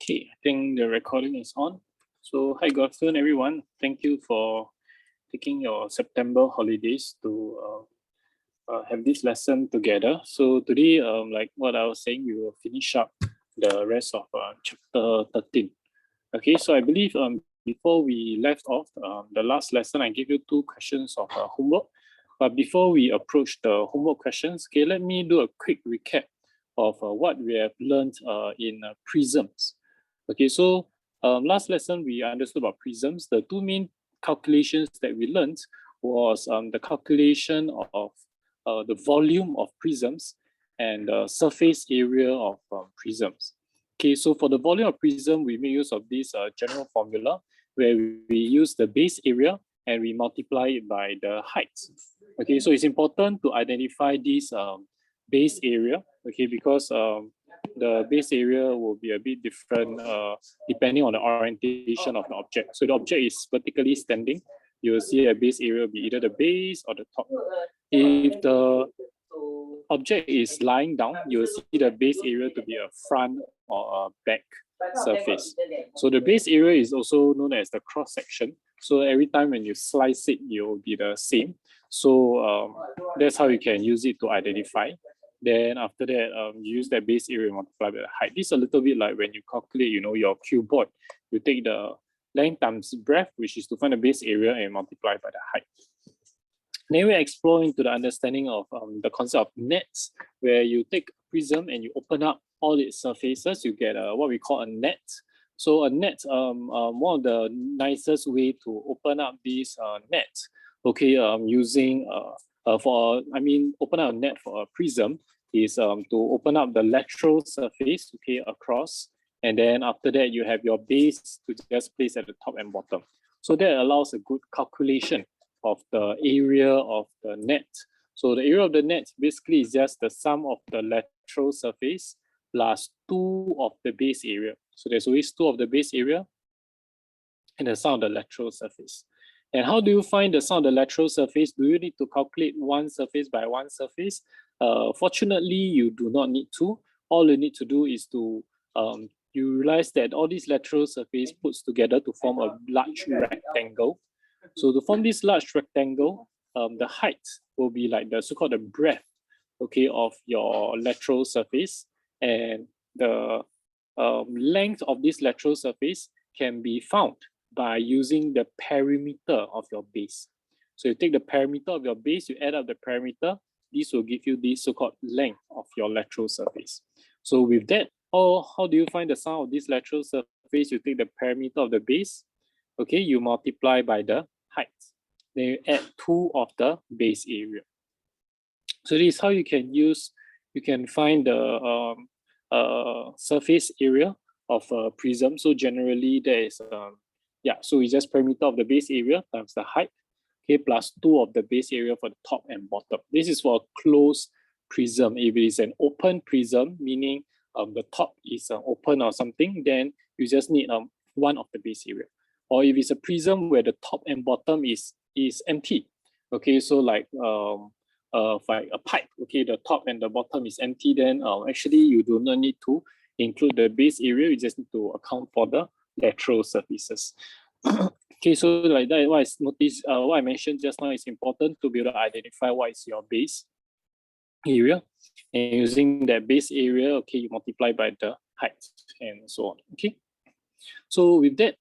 Okay, I think the recording is on. So hi, good afternoon, everyone. Thank you for taking your September holidays to have this lesson together. So today, like what I was saying, we will finish up the rest of chapter 13. Okay, so I believe before we left off the last lesson, I gave you two questions of homework. But before we approach the homework questions, okay, let me do a quick recap of what we have learned in prisms. Okay, so last lesson we understood about prisms. The two main calculations that we learned was the calculation of the volume of prisms and the surface area of prisms. Okay, so for the volume of prism, we make use of this general formula where we use the base area and we multiply it by the height. Okay, so it's important to identify this base area, okay, because the base area will be a bit different depending on the orientation of the object. So the object is vertically standing, you will see a base area will be either the base or the top. If the object is lying down, you will see the base area to be a front or a back surface. So the base area is also known as the cross section. So every time when you slice it, it will be the same. So that's how you can use it to identify. Then after that, you use that base area and multiply by the height. This is a little bit like when you calculate, your cuboid. You take the length times breadth, which is to find the base area, and multiply by the height. Then we explore into the understanding of the concept of nets, where you take a prism and you open up all its surfaces. You get what we call a net. So a net, one of the nicest way to open up this net, okay, using open up a net for a prism is to open up the lateral surface, okay, across, and then after that you have your base to just place at the top and bottom. So that allows a good calculation of the area of the net. So the area of the net basically is just the sum of the lateral surface plus 2 of the base area. So there's always 2 of the base area and the sum of the lateral surface. And how do you find the sum of the lateral surface? Do you need to calculate one surface by one surface? Fortunately, you do not need to. All you need to do is to, you realize that all these lateral surface puts together to form a large rectangle. So to form this large rectangle, the height will be like the so-called the breadth, okay, of your lateral surface, and the length of this lateral surface can be found by using the perimeter of your base. So you take the perimeter of your base, you add up the perimeter, this will give you the so-called length of your lateral surface. So with that, how do you find the sum of this lateral surface? You take the perimeter of the base, okay, you multiply by the height. Then you add 2 of the base area. So this is how you can find the surface area of a prism. So generally there is, so it's just perimeter of the base area times the height, okay, plus 2 of the base area for the top and bottom. This is for a closed prism. If it is an open prism, meaning the top is open or something, then you just need 1 of the base area. Or if it's a prism where the top and bottom is empty, okay, so like a pipe, okay, the top and the bottom is empty, then actually you do not need to include the base area, you just need to account for the lateral surfaces. Okay, so like that, what I mentioned just now is important to be able to identify what is your base area, and using that base area, okay, you multiply by the height and so on. Okay, so with that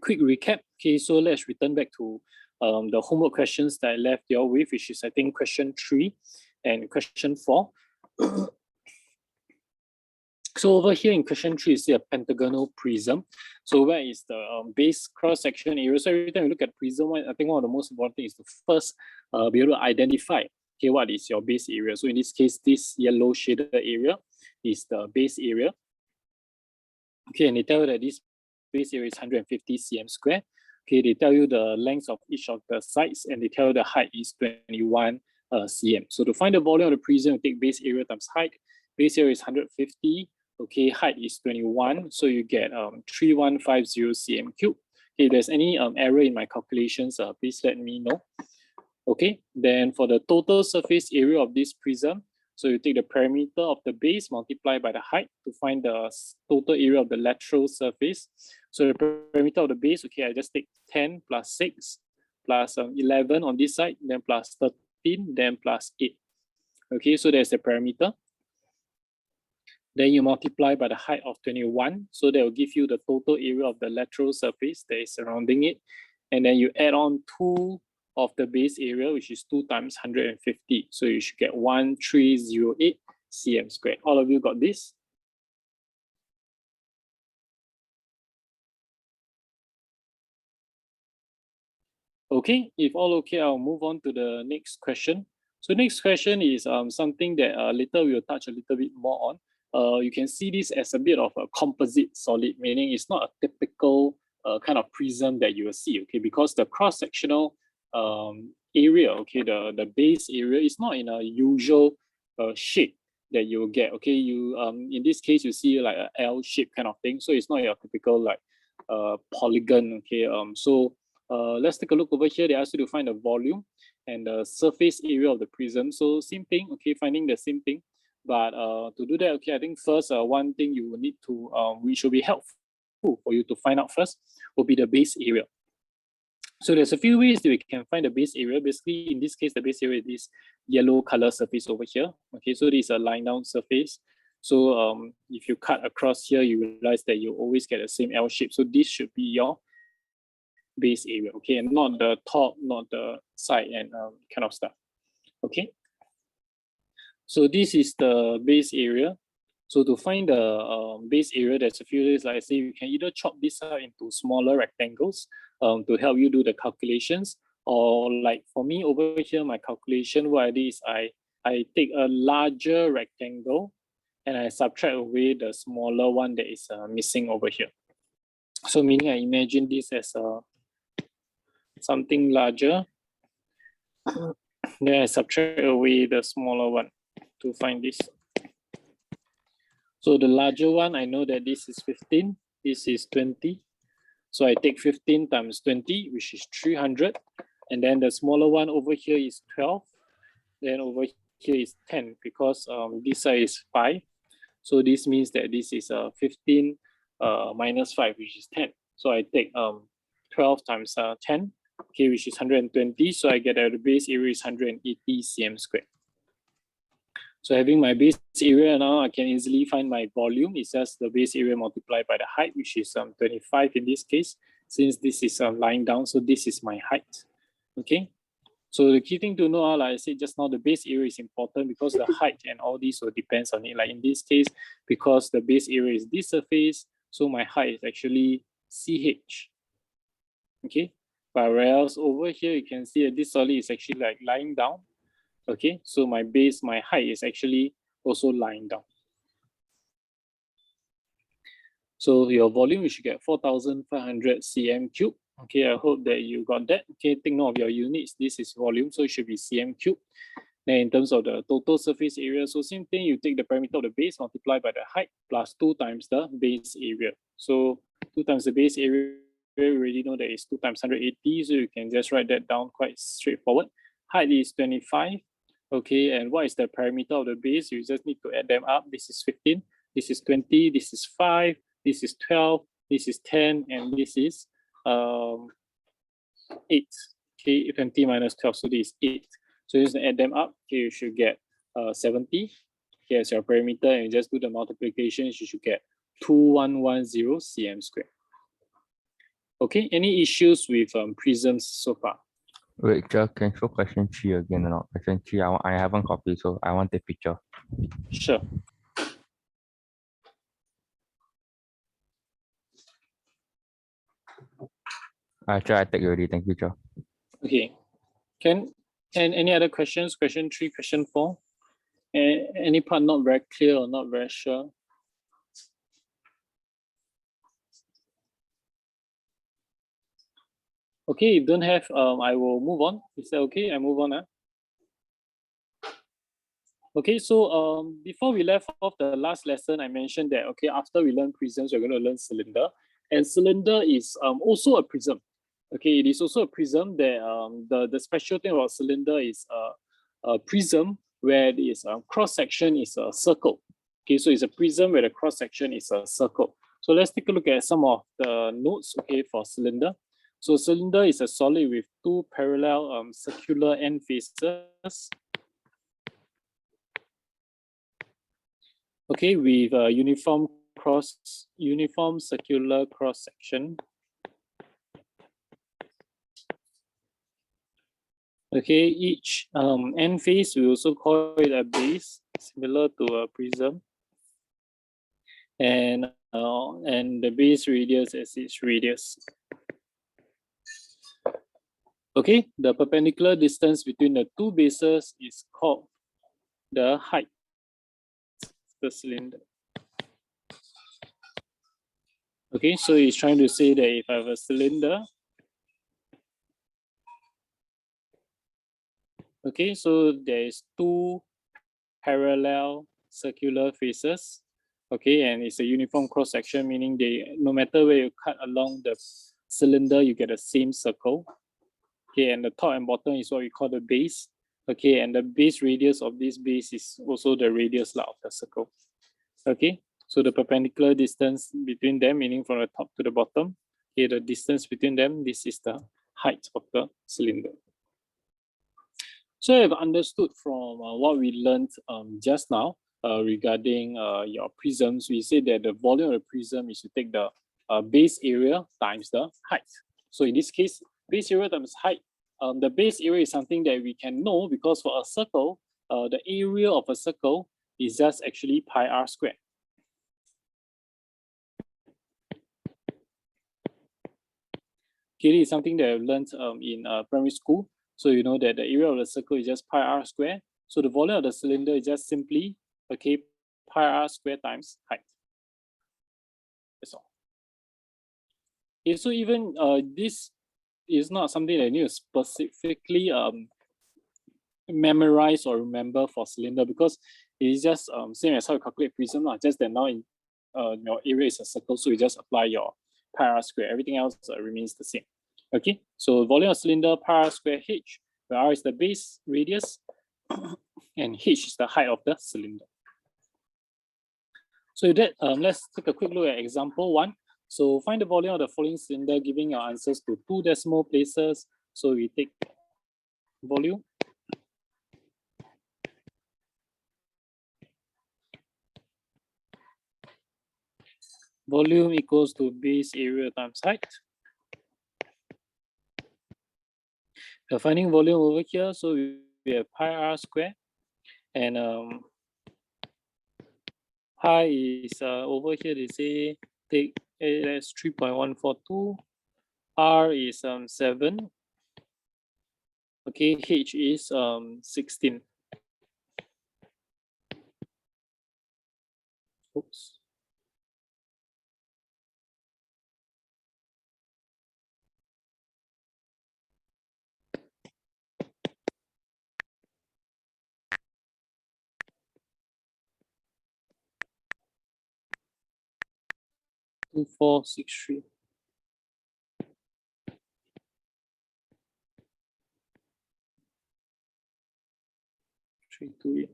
quick recap, okay, so let's return back to the homework questions that I left you all with, which is I think question 3 and question 4. So over here in question 3, you see a pentagonal prism. So where is the base cross-section area? So every time you look at prism, I think one of the most important things is to first be able to identify, okay, what is your base area. So in this case, this yellow shaded area is the base area. Okay, and they tell you that this base area is 150 cm square. Okay, they tell you the length of each of the sides, and they tell you the height is 21 cm. So to find the volume of the prism, you take base area times height. Base area is 150. Okay, height is 21, so you get 3150 cm cube. Okay, if there's any error in my calculations, please let me know. Okay, then for the total surface area of this prism, So you take the perimeter of the base multiplied by the height to find the total area of the lateral surface. So the perimeter of the base, okay, I just take 10 plus 6 plus 11 on this side, then plus 13, then plus 8. Okay, so there's the perimeter. Then you multiply by the height of 21. So that will give you the total area of the lateral surface that is surrounding it. And then you add on 2 of the base area, which is 2 times 150. So you should get 1308 cm squared. All of you got this? Okay, if all okay, I'll move on to the next question. So next question is something that later we'll touch a little bit more on. You can see this as a bit of a composite solid, meaning it's not a typical kind of prism that you will see, okay, because the cross-sectional area, okay, the base area is not in a usual shape that you will get, okay. You in this case you see like a L shape kind of thing, so it's not your typical like polygon, okay. So let's take a look over here. They ask you to find the volume and the surface area of the prism. So same thing, okay, finding the same thing. But to do that, okay, I think first one thing you will need to, which will be helpful for you to find out first, will be the base area. So there's a few ways that we can find the base area. Basically, in this case, the base area is this yellow color surface over here. Okay, so this is a line down surface. So if you cut across here, you realize that you always get the same L shape. So this should be your base area, okay, and not the top, not the side, and kind of stuff. Okay. So this is the base area. So to find the base area, there's a few ways. Like I say, you can either chop this out into smaller rectangles to help you do the calculations, or like for me over here, my calculation, what I do is I take a larger rectangle and I subtract away the smaller one that is missing over here. So meaning I imagine this as something larger, then I subtract away the smaller one to find this. So the larger one, I know that this is 15, this is 20. So I take 15 times 20, which is 300. And then the smaller one over here is 12. Then over here is 10 because this side is 5. So this means that this is 15 minus 5, which is 10. So I take 12 times 10, okay, which is 120. So I get that the base area is 180 cm squared. So having my base area now, I can easily find my volume. It's just the base area multiplied by the height, which is 25 in this case, since this is lying down. So this is my height, okay? So the key thing to know, like I said just now, the base area is important because the height and all these will depends on it. Like in this case, because the base area is this surface, so my height is actually CH, okay? But whereas over here, you can see that this solid is actually like lying down. Okay, so my base, my height is actually also lying down. So your volume, you should get 4,500 cm cube. Okay, I hope that you got that. Okay, take note of your units. This is volume, so it should be cm cube. Then in terms of the total surface area, so same thing, you take the perimeter of the base, multiply by the height, plus 2 times the base area. So 2 times the base area, we already know that it's 2 times 180, so you can just write that down quite straightforward. Height is 25. Okay, and what is the perimeter of the base? You just need to add them up. This is 15, this is 20, this is 5, this is 12, this is 10, and this is 8. Okay, 20 minus 12, so this is 8. So you just add them up. Okay, you should get 70. Okay, as your perimeter, and you just do the multiplications, you should get 2110 cm squared. Okay, any issues with prisms so far? Wait, Jack, can you show question 3 again or not? Question 3, I haven't copied, so I want the picture. Sure. Actually, I take already. Thank you, Joe. Okay. And any other questions? Question 3, question 4? Any part not very clear or not very sure? Okay, if don't have, I will move on. Is that okay? I move on. Okay, so before we left off the last lesson, I mentioned that, okay, after we learn prisms, we're going to learn cylinder. And cylinder is also a prism. Okay, it is also a prism that the special thing about cylinder is a prism where this cross section is a circle. Okay, so it's a prism where the cross section is a circle. So let's take a look at some of the notes, okay, for cylinder. So cylinder is a solid with two parallel circular end faces. Okay, with a uniform circular cross section. Okay, each end face we also call it a base, similar to a prism, and the base radius as its radius. Okay, the perpendicular distance between the two bases is called the height of the cylinder. Okay, so he's trying to say that if I have a cylinder, okay, so there is two parallel circular faces, okay, and it's a uniform cross section, meaning they no matter where you cut along the cylinder, you get the same circle. Okay, and the top and bottom is what we call the base. Okay, and the base radius of this base is also the radius of the circle. Okay, so the perpendicular distance between them, meaning from the top to the bottom, okay, the distance between them, this is the height of the cylinder. So I've understood from what we learned just now regarding your prisms. We say that the volume of the prism is to take the base area times the height. So in this case, base area times height. The base area is something that we can know because for a circle, the area of a circle is just actually pi r squared. Okay, this is something that I've learned in primary school. So you know that the area of the circle is just pi r squared. So the volume of the cylinder is just simply, okay, pi r squared times height. That's all. Okay, so even this is not something that you need to specifically memorize or remember for cylinder because it is just same as how you calculate prism, just that now in your area is a circle, so you just apply your pi r square. Everything else remains the same. Okay, so volume of cylinder pi r square h, where r is the base radius and h is the height of the cylinder. So with that, let's take a quick look at example 1. So find the volume of the following cylinder, giving your answers to 2 decimal places. So we take volume. Volume equals to base area times height. We're finding volume over here, so we have pi r square, and pi is over here. They say take that's 3.142. R is 7. Okay, h is 16. Oops. Two, 4, 6, 3. 3, 2, 8.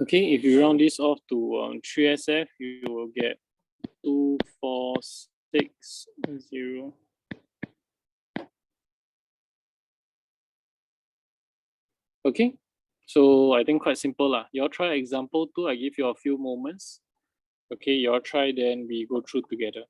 Okay, if you round this off to 3SF, you will get 2, 4, 6, 0. Okay, so I think quite simple lah. You all try example 2. I give you a few moments. Okay, you all try, then we go through together.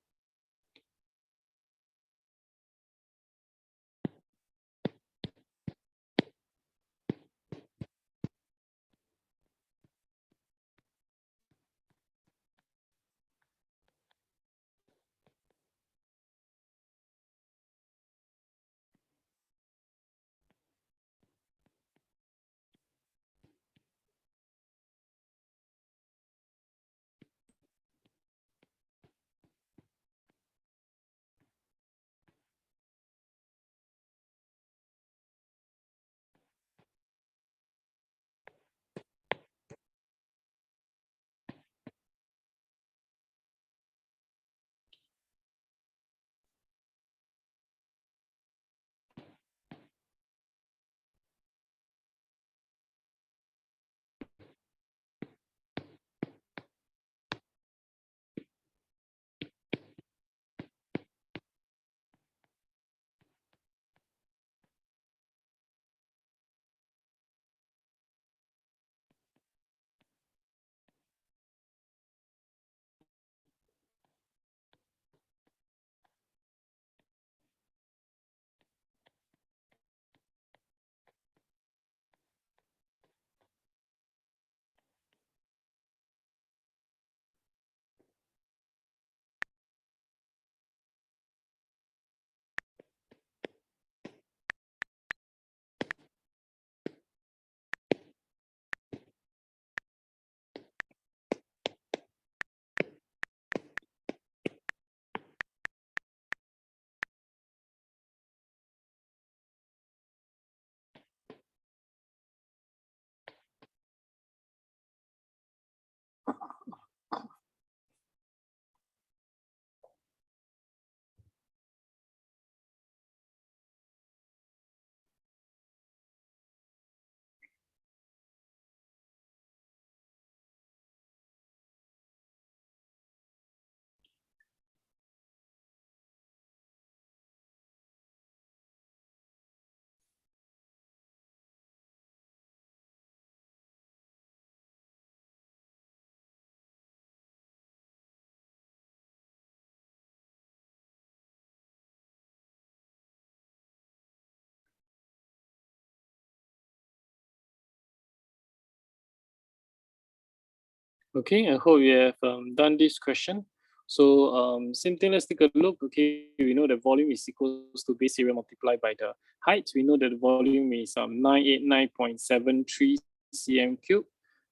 Okay, I hope you have done this question. So same thing, let's take a look. Okay, we know the volume is equals to base area multiplied by the height. We know that the volume is 989.73 cm cube.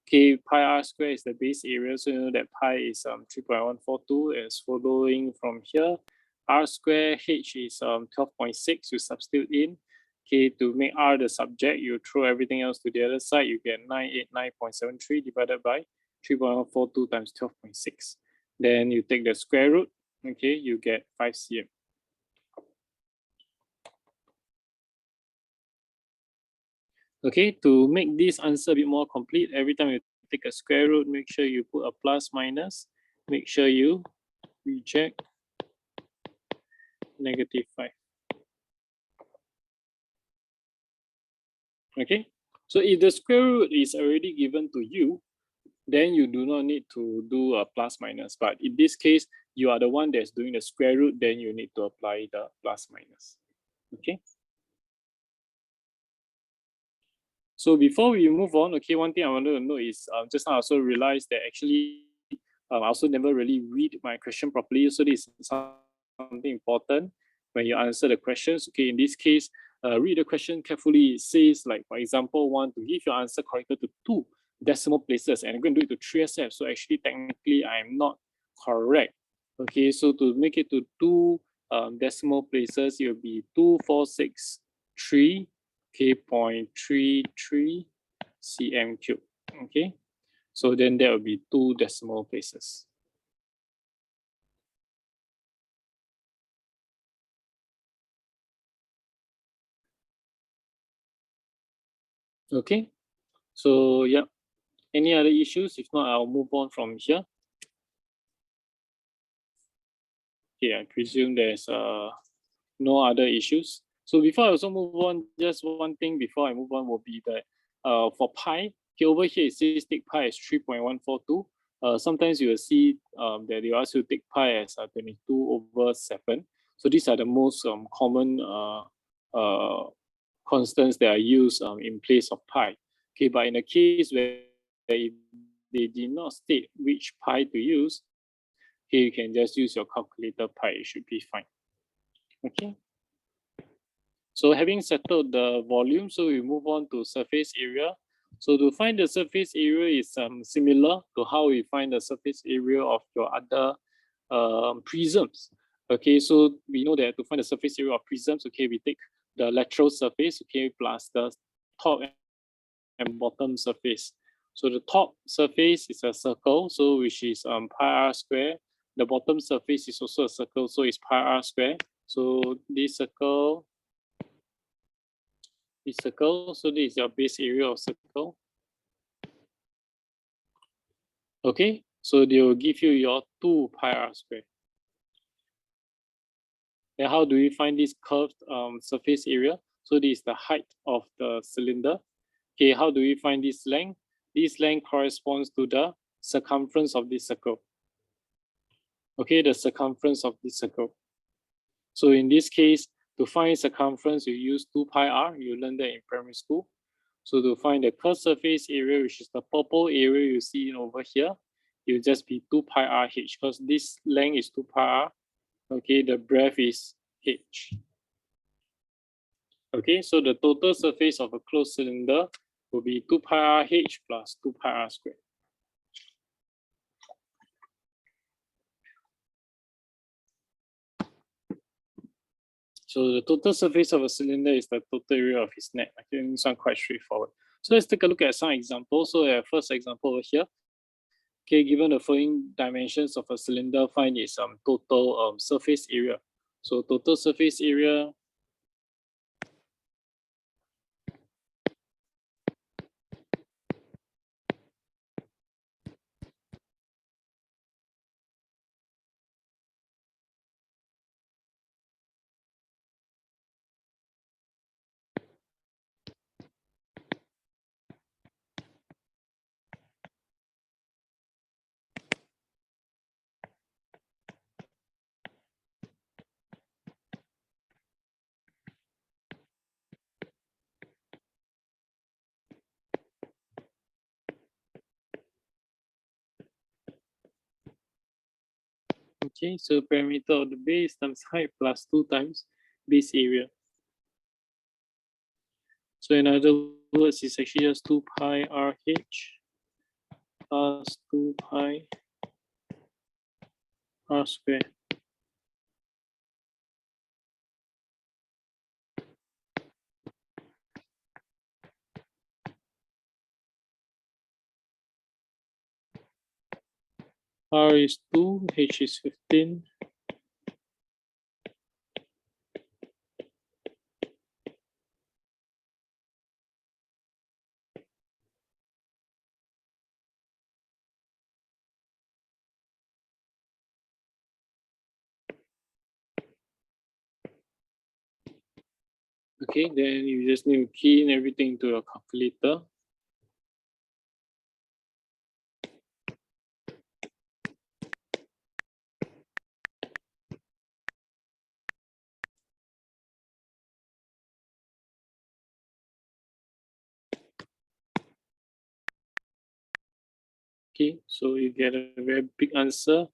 Okay, pi r square is the base area, so you know that pi is 3.142. As following from here, r square, h is 12.6. You substitute in. Okay, to make r the subject, you throw everything else to the other side. You get 989.73 divided by 3.142 times 12.6. Then you take the square root, okay, you get 5 cm. Okay, to make this answer a bit more complete, every time you take a square root, make sure you put a plus minus, make sure you reject -5. Okay, so if the square root is already given to you, then you do not need to do a plus minus. But in this case, you are the one that's doing the square root, then you need to apply the plus minus. Okay. So before we move on, okay, one thing I wanted to know is just now I also realized that actually I also never really read my question properly. So this is something important when you answer the questions. Okay, in this case, read the question carefully. It says, like, for example, want to give your answer corrected to 2 decimal places, and I'm going to do it to 3 SF. So actually, technically, I'm not correct. Okay, so to make it to 2 decimal places, it will be 2463 k 0.33 cm cube. Okay, so then there will be 2 decimal places. Okay, so yeah, any other issues? If not, I'll move on from here. Okay, I presume there's no other issues. So before I also move on, just one thing before I move on will be that for pi, okay, over here it says take pi as 3.142. Sometimes you will see that they ask you to take pi as 22/7. So these are the most common constants that are used in place of pi. Okay, but in a case where if they did not state which pi to use, okay, you can just use your calculator pi, it should be fine. Okay. So having settled the volume, so we move on to surface area. So to find the surface area is similar to how we find the surface area of your other prisms. Okay, so we know that to find the surface area of prisms, okay, we take the lateral surface, okay, plus the top and bottom surface. So the top surface is a circle, so which is pi r square. The bottom surface is also a circle, so it's pi r square. So this circle, so this is your base area of circle. Okay, so they will give you your 2 pi r square. Then how do we find this curved surface area? So this is the height of the cylinder. Okay, how do we find this length? This length corresponds to the circumference of this circle. Okay, the circumference of this circle. So in this case, to find circumference, you use 2 pi r. You learned that in primary school. So to find the curved surface area, which is the purple area you see over here, it will just be 2 pi r h, because this length is 2 pi r. Okay, the breadth is h. Okay, so the total surface of a closed cylinder will be 2 pi r h plus 2 pi r squared. So the total surface of a cylinder is the total area of its net. I think this one quite straightforward. So let's take a look at some examples. So our first example over here. Okay, given the following dimensions of a cylinder, find its total surface area. So total surface area Okay, so perimeter of the base times height plus 2 times base area. So in other words, it's actually just 2 pi RH plus 2 pi R square. R is 2, H is 15. Okay, then you just need to key in everything into your calculator. Okay, so you get a very big answer.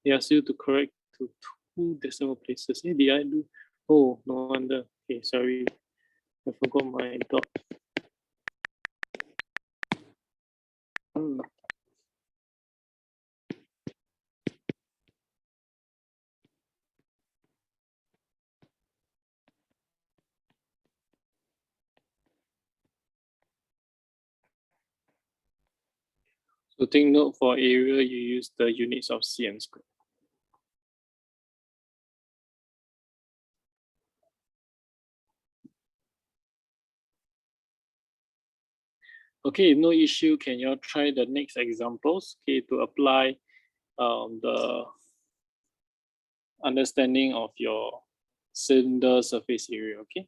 They ask you to correct to 2 decimal places. Hey, did I do? Oh, no wonder. Okay, sorry. I forgot my dot. Hmm. So take note for area, you use the units of cm squared. Okay, no issue. Can you try the next examples? Okay, to apply the understanding of your cylinder surface area. Okay.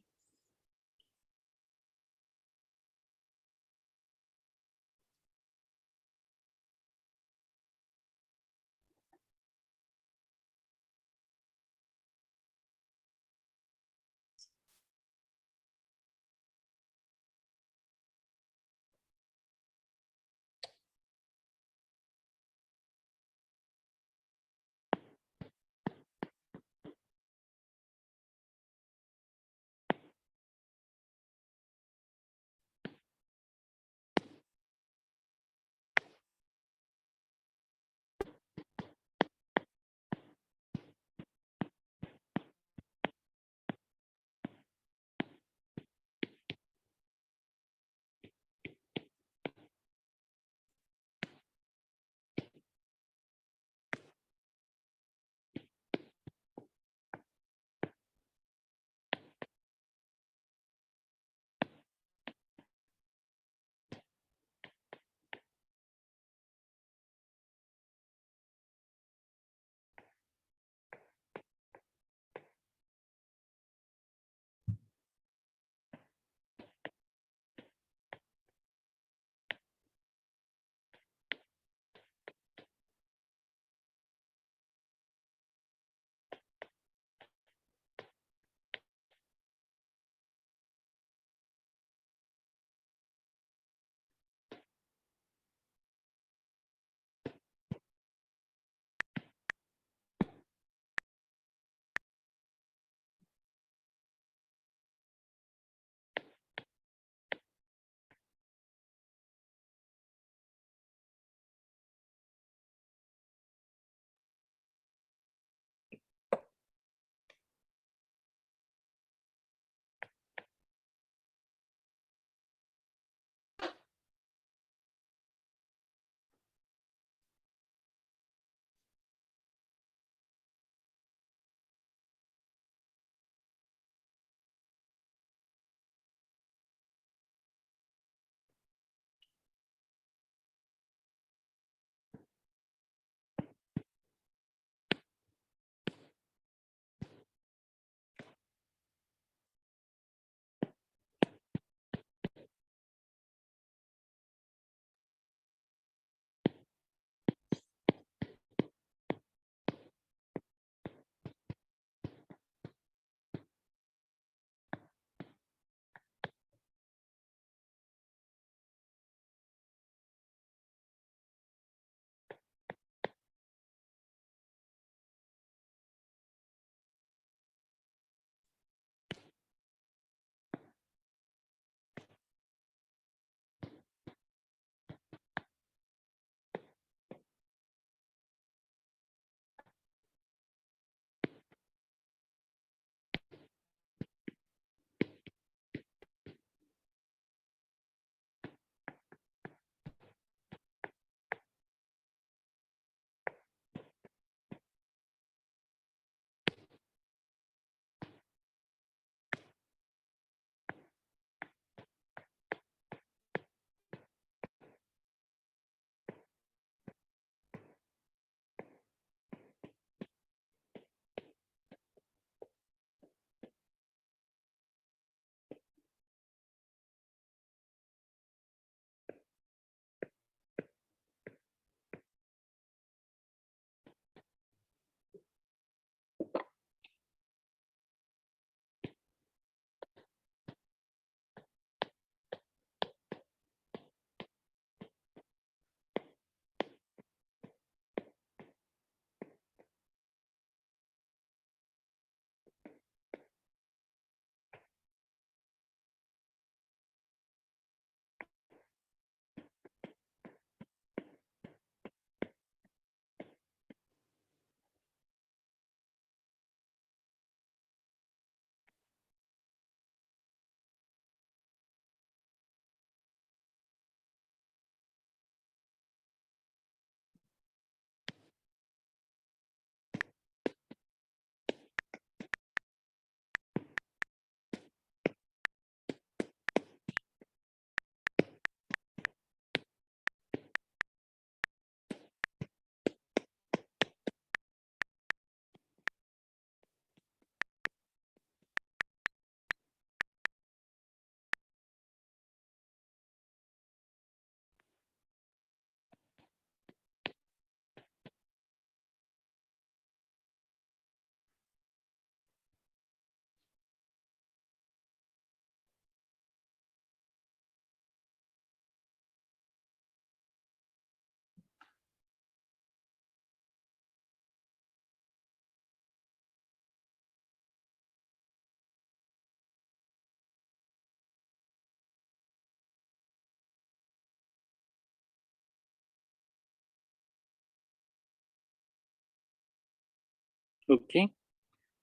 Okay,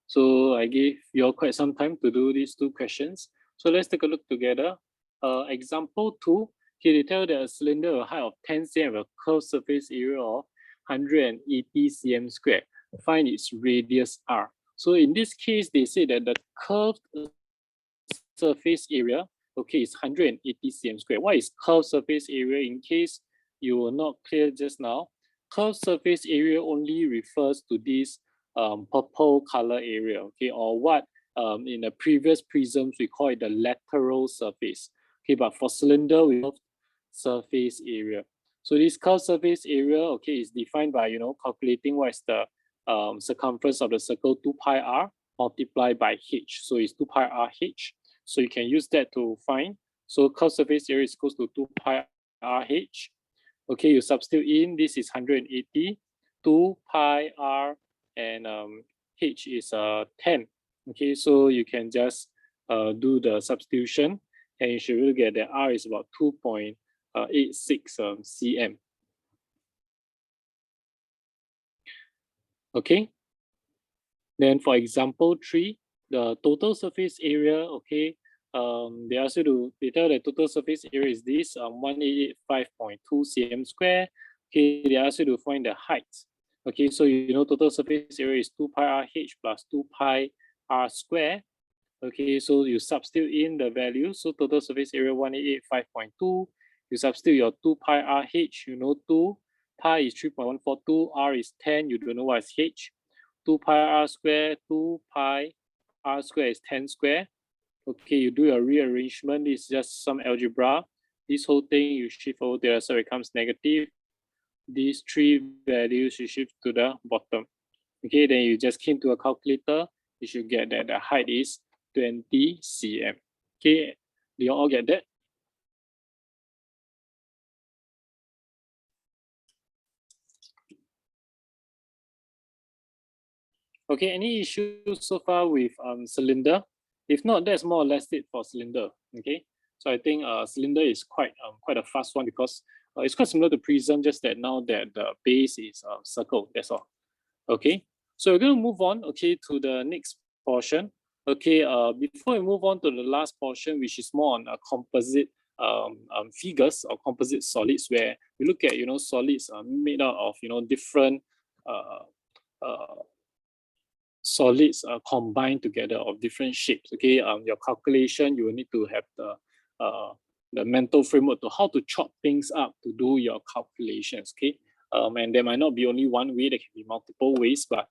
so I gave you all quite some time to do these two questions. So let's take a look together. Example 2, here they tell that a cylinder with a height of 10 cm with a curved surface area of 180 cm squared. Find its radius r. So in this case, they say that the curved surface area, okay, is 180 cm squared. What is curved surface area? In case you were not clear just now, curved surface area only refers to this purple color area, okay, or what in the previous prisms we call it the lateral surface. Okay, but for cylinder we have surface area. So this curved surface area, okay, is defined by calculating what is the circumference of the circle 2 pi r multiplied by h. So it's 2 pi r h. So you can use that to find. So curved surface area is equals to 2 pi r h. Okay, you substitute in, this is 180, 2 pi r, and h is 10. Okay, so you can just do the substitution, and you should really get that r is about 2.86 cm. Okay, then for example 3, the total surface area, okay, they tell the total surface area is this 1885.2 cm square. Okay, they ask you to find the height. Okay, so total surface area is 2 pi r h plus 2 pi r square. Okay, so you substitute in the value. So total surface area 1885.2. You substitute your 2 pi r h, 2, pi is 3.142, r is 10, you don't know what is h. 2 pi r square, 2 pi r square is 10 square. Okay, you do your rearrangement. It's just some algebra. This whole thing you shift over there, so it becomes negative. These three values you shift to the bottom. Okay, then you just key into a calculator. You should get that the height is 20 cm. Okay, do you all get that? Okay, any issues so far with cylinder? If not, that's more or less it for cylinder. Okay, so I think cylinder is quite a fast one because it's quite similar to prism, just that now that the base is circle. That's all. Okay, so we're going to move on. Okay, to the next portion. Okay, before we move on to the last portion, which is more on composite figures or composite solids, where we look at solids made out of different solids combined together of different shapes. Okay, your calculation, you will need to have the mental framework to how to chop things up to do your calculations. Okay, and there might not be only one way, there can be multiple ways, but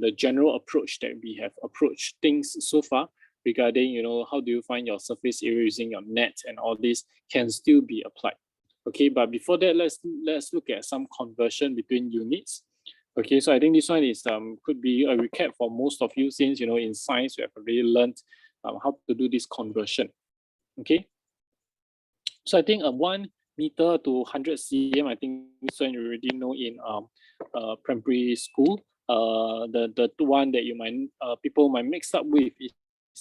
the general approach that we have approached things so far regarding how do you find your surface area using your net and all this can still be applied. Okay, but before that, let's look at some conversion between units. Okay, so I think this one is could be a recap for most of you, since in science we have already learned how to do this conversion. Okay, so I think 1 meter to 100 cm, I think this one you already know in primary school. The one that you might people might mix up with is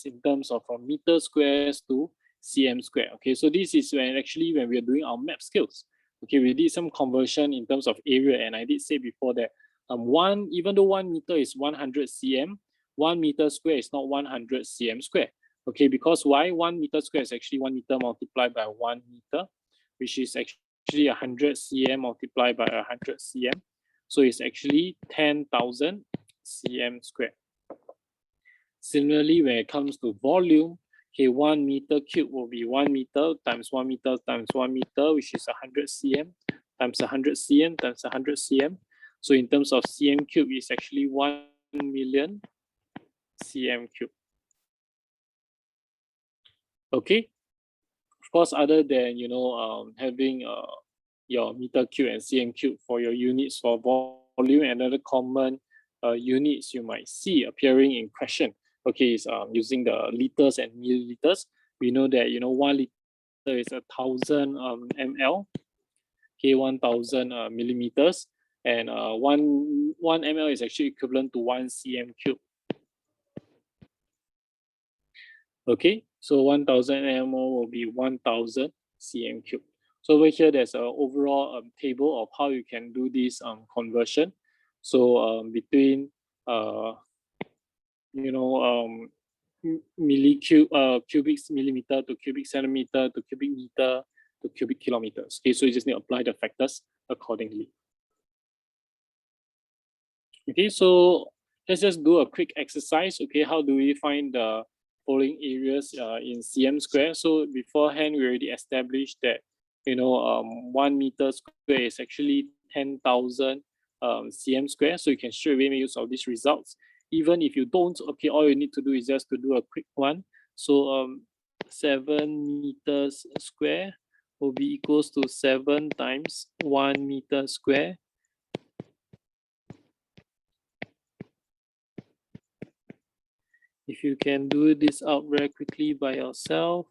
in terms of from meter squares to cm square. Okay, so this is when we are doing our map skills. Okay, we did some conversion in terms of area, and I did say before that even though 1 meter is 100 cm, 1 meter square is not 100 cm square. Okay, because why? 1 meter square is actually 1 meter multiplied by 1 meter, which is actually 100 cm multiplied by 100 cm. So it's actually 10,000 cm square. Similarly, when it comes to volume, okay, 1 meter cube will be 1 meter times 1 meter times 1 meter, which is 100 cm times 100 cm times 100 cm. So in terms of cm cube, it's actually 1 million cm cube. Okay. Of course, other than having your meter cube and cm cube for your units for volume, another common units you might see appearing in question. Okay, is using the liters and milliliters. We know that 1 liter is 1,000 ml. Okay, 1,000 millimeters, and 1 ml is actually equivalent to 1 cm cube. Okay, so 1,000 ml will be 1,000 cm cube. So over here, there's an overall table of how you can do this conversion. So between cubic millimeter to cubic centimeter to cubic meter to cubic kilometers. Okay, so you just need to apply the factors accordingly. Okay, so let's just do a quick exercise. Okay, how do we find the following areas in cm square? So beforehand, we already established that 1 meter square is actually 10,000 cm square. So you can straight away make use of these results. Even if you don't, okay, all you need to do is just to do a quick one. So 7 meters square will be equals to 7 times 1 meter square. If you can do this out very quickly by yourself,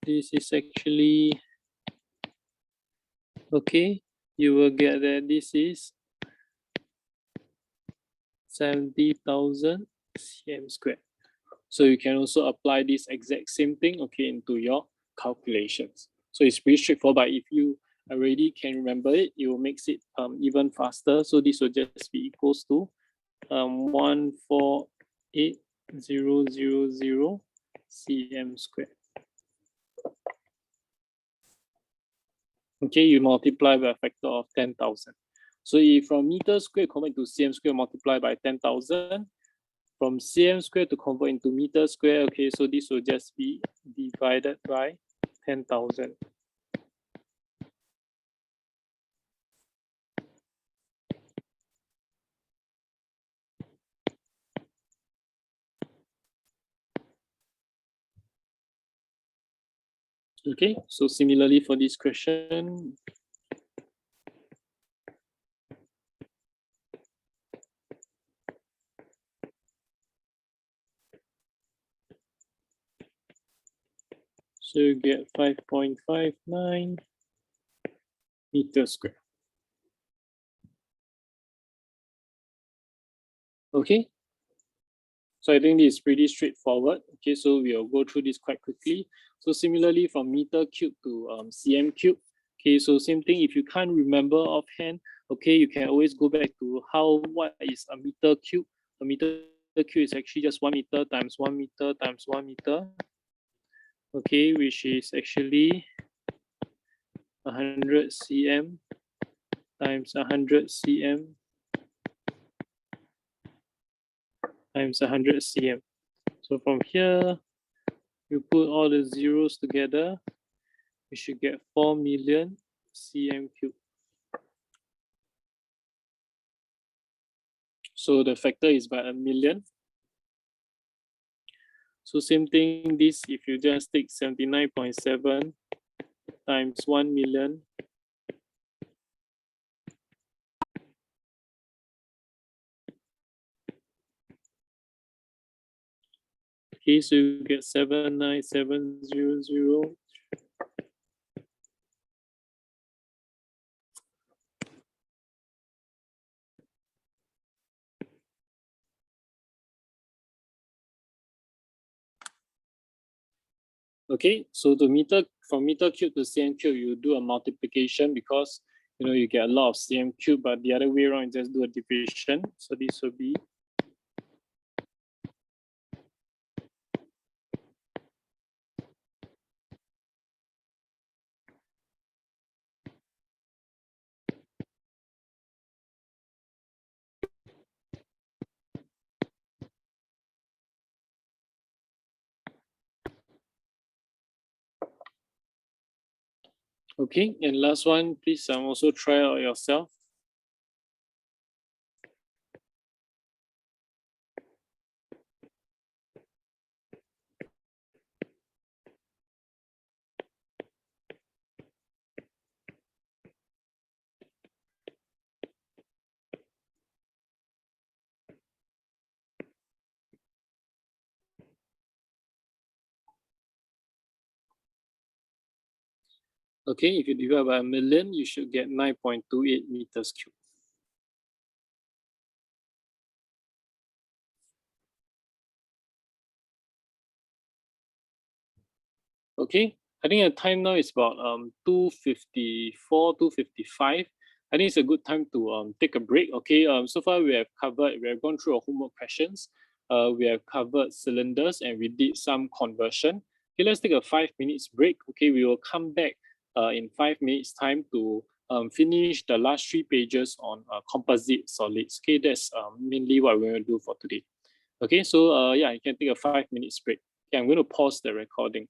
this is actually okay. You will get that this is 70,000 cm squared. So you can also apply this exact same thing, okay, into your calculations. So it's pretty straightforward, but if you already can remember it, it will make it even faster. So this will just be equals to 148,000 cm squared. Okay, you multiply by a factor of 10,000. So if from meter squared convert to cm squared, multiply by 10,000. From cm squared to convert into meter squared, okay, so this will just be divided by 10,000. Okay, so similarly for this question, so you get 5.59 meters squared. Okay, so I think this is pretty straightforward. Okay, so we'll go through this quite quickly. So similarly from meter cube to cm cube. Okay, so same thing, if you can't remember offhand, okay, you can always go back to what is a meter cube. A meter cube is actually just 1 meter times 1 meter times 1 meter. Okay, which is actually 100 cm times 100 cm times 100 cm. So from here, you put all the zeros together, you should get 4 million cm cube. So the factor is by 1 million. So same thing, this if you just take 79.7 times 1 million, okay, so you get 79700. Okay, so from meter cube to cm cube, you do a multiplication because you get a lot of cm cube, but the other way around, you just do a division. So this will be okay. And last one, please also try out yourself. Okay, if you divide by 1 million, you should get 9.28 meters cube. Okay, I think the time now is about 2:54, 2:55. I think it's a good time to take a break. Okay, so far we have gone through our homework questions. We have covered cylinders and we did some conversion. Okay, let's take a 5 minutes break. Okay, we will come back in 5 minutes time to finish the last 3 pages on composite solids. Okay, that's mainly what we're going to do for today. Okay, so yeah, you can take a 5 minutes break. Okay, I'm going to pause the recording.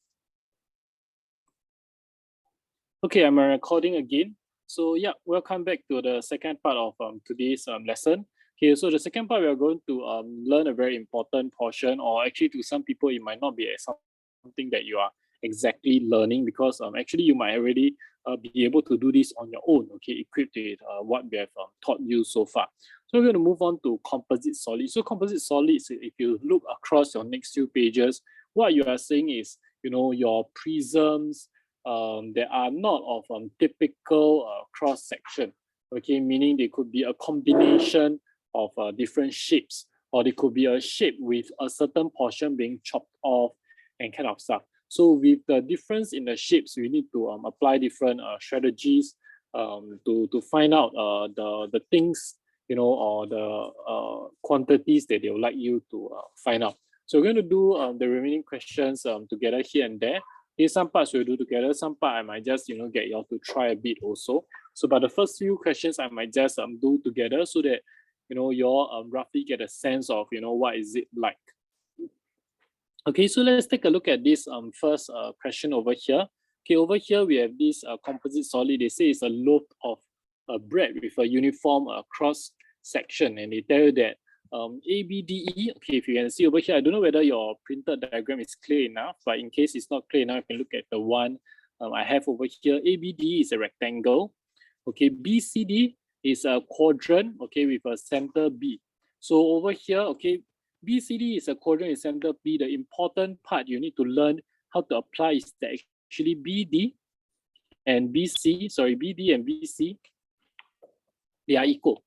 Okay, I'm recording again. So yeah, welcome back to the second part of today's lesson. Okay, so the second part we are going to learn a very important portion, or actually to some people it might not be something that you are exactly learning, because actually you might already be able to do this on your own. Okay, equipped with what we have taught you so far. So we're going to move on to composite solids. So composite solids, if you look across your next few pages, what you are saying is, you know, your prisms. They are not of typical cross section. Okay, meaning they could be a combination of different shapes, or they could be a shape with a certain portion being chopped off and kind of stuff. So with the difference in the shapes, we need to apply different strategies to find out the things, you know, or the quantities that they would like you to find out. So we're going to do the remaining questions together here and there. Okay, some parts we'll do together, some part I might just, you know, get y'all to try a bit also. So but the first few questions I might just do together so that, you know, y'all roughly get a sense of, you know, what is it like. Okay, so let's take a look at this first question over here. Okay, over here we have this composite solid. They say it's a loaf of bread with a uniform cross section, and they tell you that ABDE, okay, if you can see over here, I don't know whether your printed diagram is clear enough, but in case it's not clear enough, you can look at the one I have over here. ABDE is a rectangle. Okay, BCD is a quadrant, okay, with a center B. So over here, okay, BCD is a quadrant with center B. The important part you need to learn how to apply is that actually BD and BC, they are equal.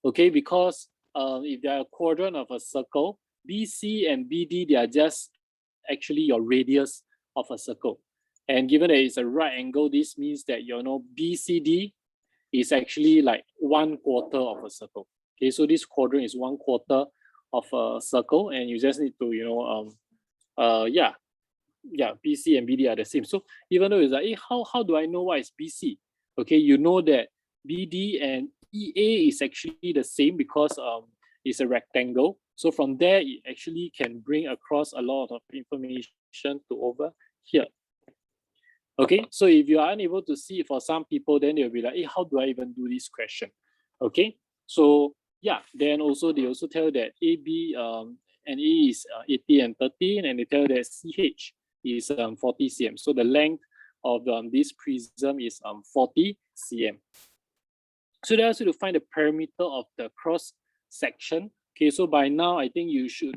Okay, because if they are a quadrant of a circle, BC and BD, they are just actually your radius of a circle. And given that it's a right angle, this means that, you know, BCD is actually like 1/4 of a circle. Okay, so this quadrant is 1/4 of a circle, and you just need to, you know, BC and BD are the same. So even though it's like, hey, how do I know what is BC? Okay, you know that BD and EA is actually the same because it's a rectangle. So from there, it actually can bring across a lot of information to over here. Okay, so if you are unable to see it for some people, then they'll be like, hey, how do I even do this question? Okay, so yeah, then also they also tell that AB and A is 80 and 13, and they tell that CH is 40 cm. So the length of this prism is 40 cm. So they ask you to find the perimeter of the cross section. Okay, so by now I think you should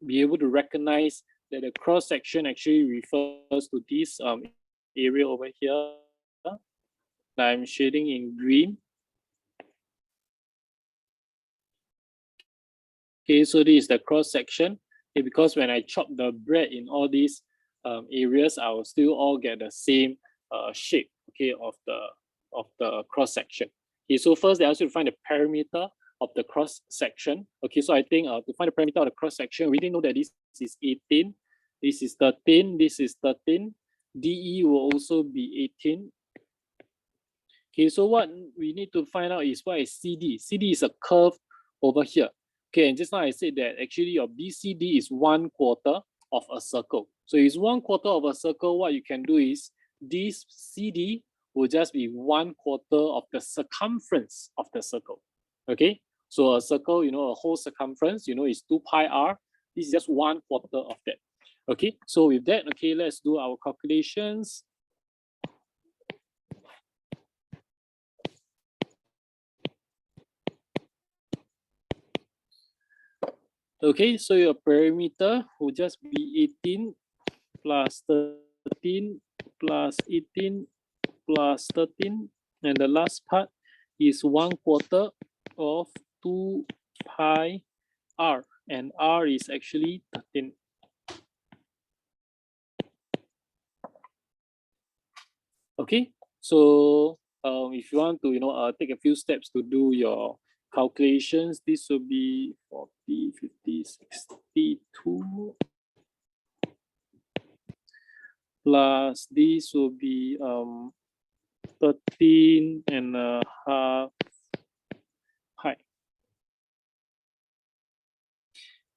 be able to recognize that the cross section actually refers to this area over here. I'm shading in green. Okay, so this is the cross section. Okay, because when I chop the bread in all these areas, I will still all get the same shape, okay, of the cross section. Okay, so first they ask you to find the perimeter of the cross section. Okay, so I think to find the perimeter of the cross section, we didn't know that this is 18, this is 13, this is 13. DE will also be 18. Okay, so what we need to find out is what is CD. CD is a curve over here. Okay, and just now I said that actually your BCD is 1/4 of a circle. So it's 1/4 of a circle. What you can do is this CD will just be 1/4 of the circumference of the circle. Okay, so a circle, you know, a whole circumference, you know, is 2 pi r. This is just 1/4 of that. Okay, so with that, okay, let's do our calculations. Okay, so your perimeter will just be 18 plus 13 plus 18 plus 13, and the last part is 1/4 of 2 pi r, and r is actually 13. Okay, so if you want to, take a few steps to do your calculations, this will be 40, 50, 62. Plus this will be 13.5 pi.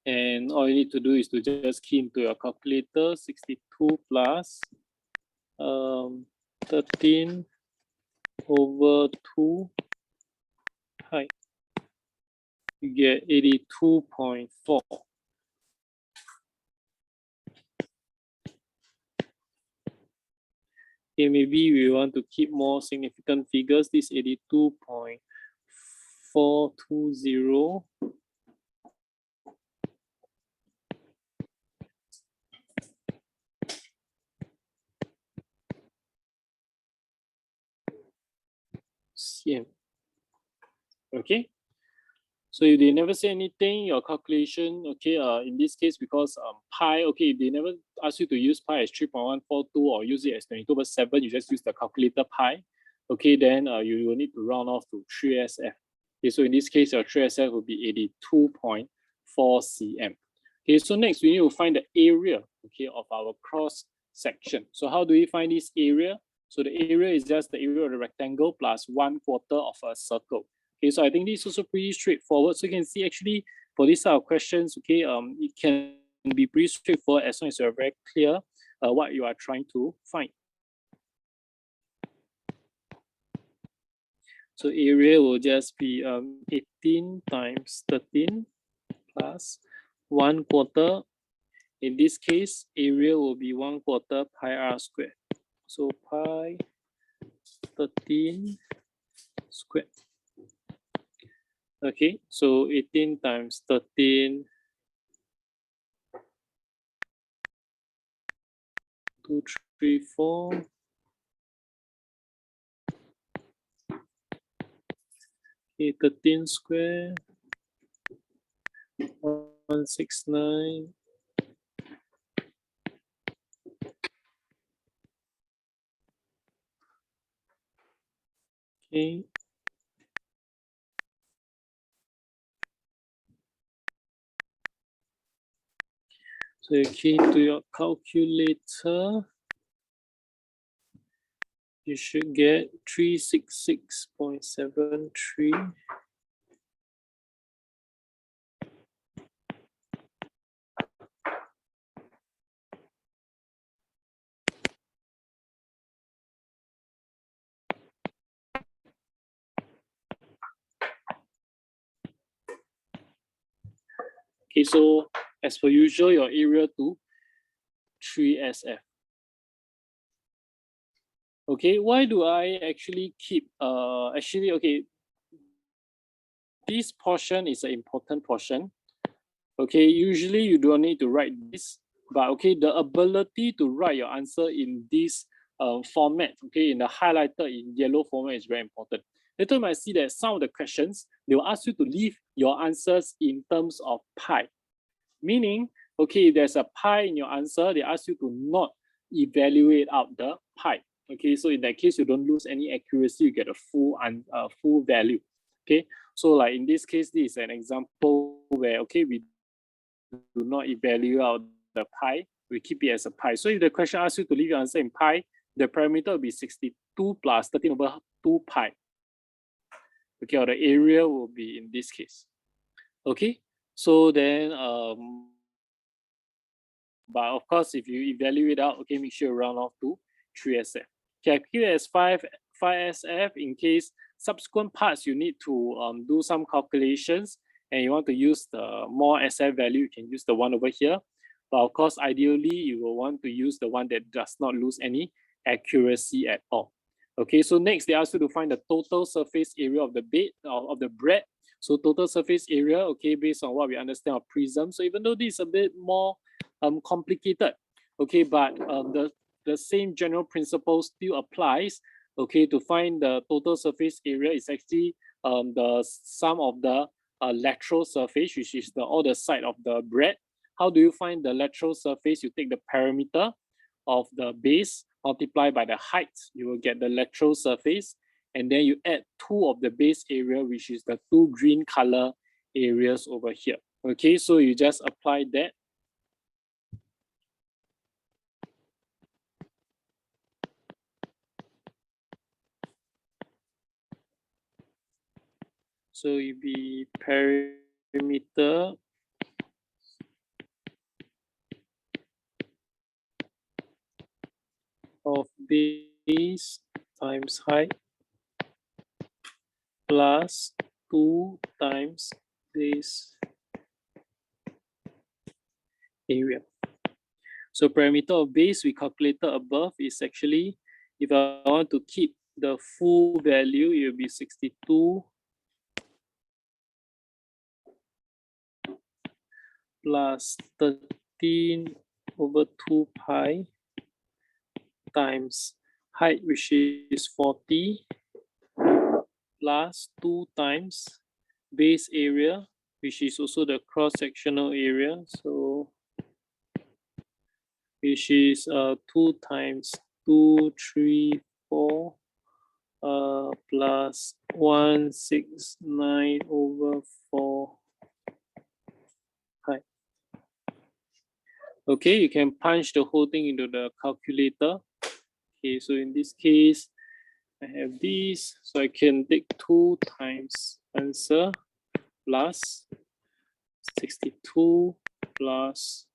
And all you need to do is to just key into your calculator, 62 plus 13 over 2 pi. You get 82.4. Okay, maybe we want to keep more significant figures. This 82.420. cm. Okay. So if they never say anything, your calculation, okay, in this case, because pi, okay, if they never ask you to use pi as 3.142 or use it as 22/7, you just use the calculator pi, okay, then you will need to round off to 3SF. Okay, so in this case, your 3SF will be 82.4 cm. Okay, so next we need to find the area, okay, of our cross section. So how do we find this area? So the area is just the area of the rectangle plus 1/4 of a circle. Okay, so I think this is also pretty straightforward. So you can see actually for this type of questions, okay, it can be pretty straightforward as long as you're very clear what you are trying to find. So area will just be 18 times 13 plus 1/4. In this case, area will be 1/4 pi r squared. So pi 13 squared. Okay, so 18 times 13, 2, 3, 4. Okay, 13 square, 169. Okay. So you key to your calculator, you should get 366.73. Okay, so as per usual, your area to 3SF. Okay, why do I actually keep okay, this portion is an important portion. Okay, usually you don't need to write this, but okay, the ability to write your answer in this format, okay, in the highlighter in yellow format is very important. Later you might see that some of the questions, they will ask you to leave your answers in terms of pi. Meaning, okay, if there's a pi in your answer, they ask you to not evaluate out the pi. Okay, so in that case, you don't lose any accuracy, you get a full value. Okay, so like in this case, this is an example where, okay, we do not evaluate out the pi, we keep it as a pi. So if the question asks you to leave your answer in pi, the parameter will be 62 plus 13 over 2 pi. Okay, or the area will be in this case. Okay, so then, but of course, if you evaluate out, okay, make sure you round off to 3SF. Okay, I keep it as 5SF in case subsequent parts you need to do some calculations and you want to use the more SF value, you can use the one over here. But of course, ideally, you will want to use the one that does not lose any accuracy at all. Okay, so next they ask you to find the total surface area of the bed, of the bread. So total surface area, okay, based on what we understand of prism. So even though this is a bit more complicated, okay, but the same general principle still applies. Okay, to find the total surface area is actually the sum of the lateral surface, which is all the side of the bread. How do you find the lateral surface? You take the parameter of the base multiplied by the height, you will get the lateral surface. and then you add 2 of the base area, which is the 2 green color areas over here. Okay, so you just apply that. So it be perimeter of base times height plus 2 times base area. So parameter of base we calculated above is actually, if I want to keep the full value, it will be 62 plus 13 over 2 pi times height, which is 40, plus 2 times base area, which is also the cross-sectional area. So which is 2 times 2, 3, 4 plus 169 over 4 pi. Okay, you can punch the whole thing into the calculator. Okay, so in this case, I have this, so I can take 2 times answer plus 62 plus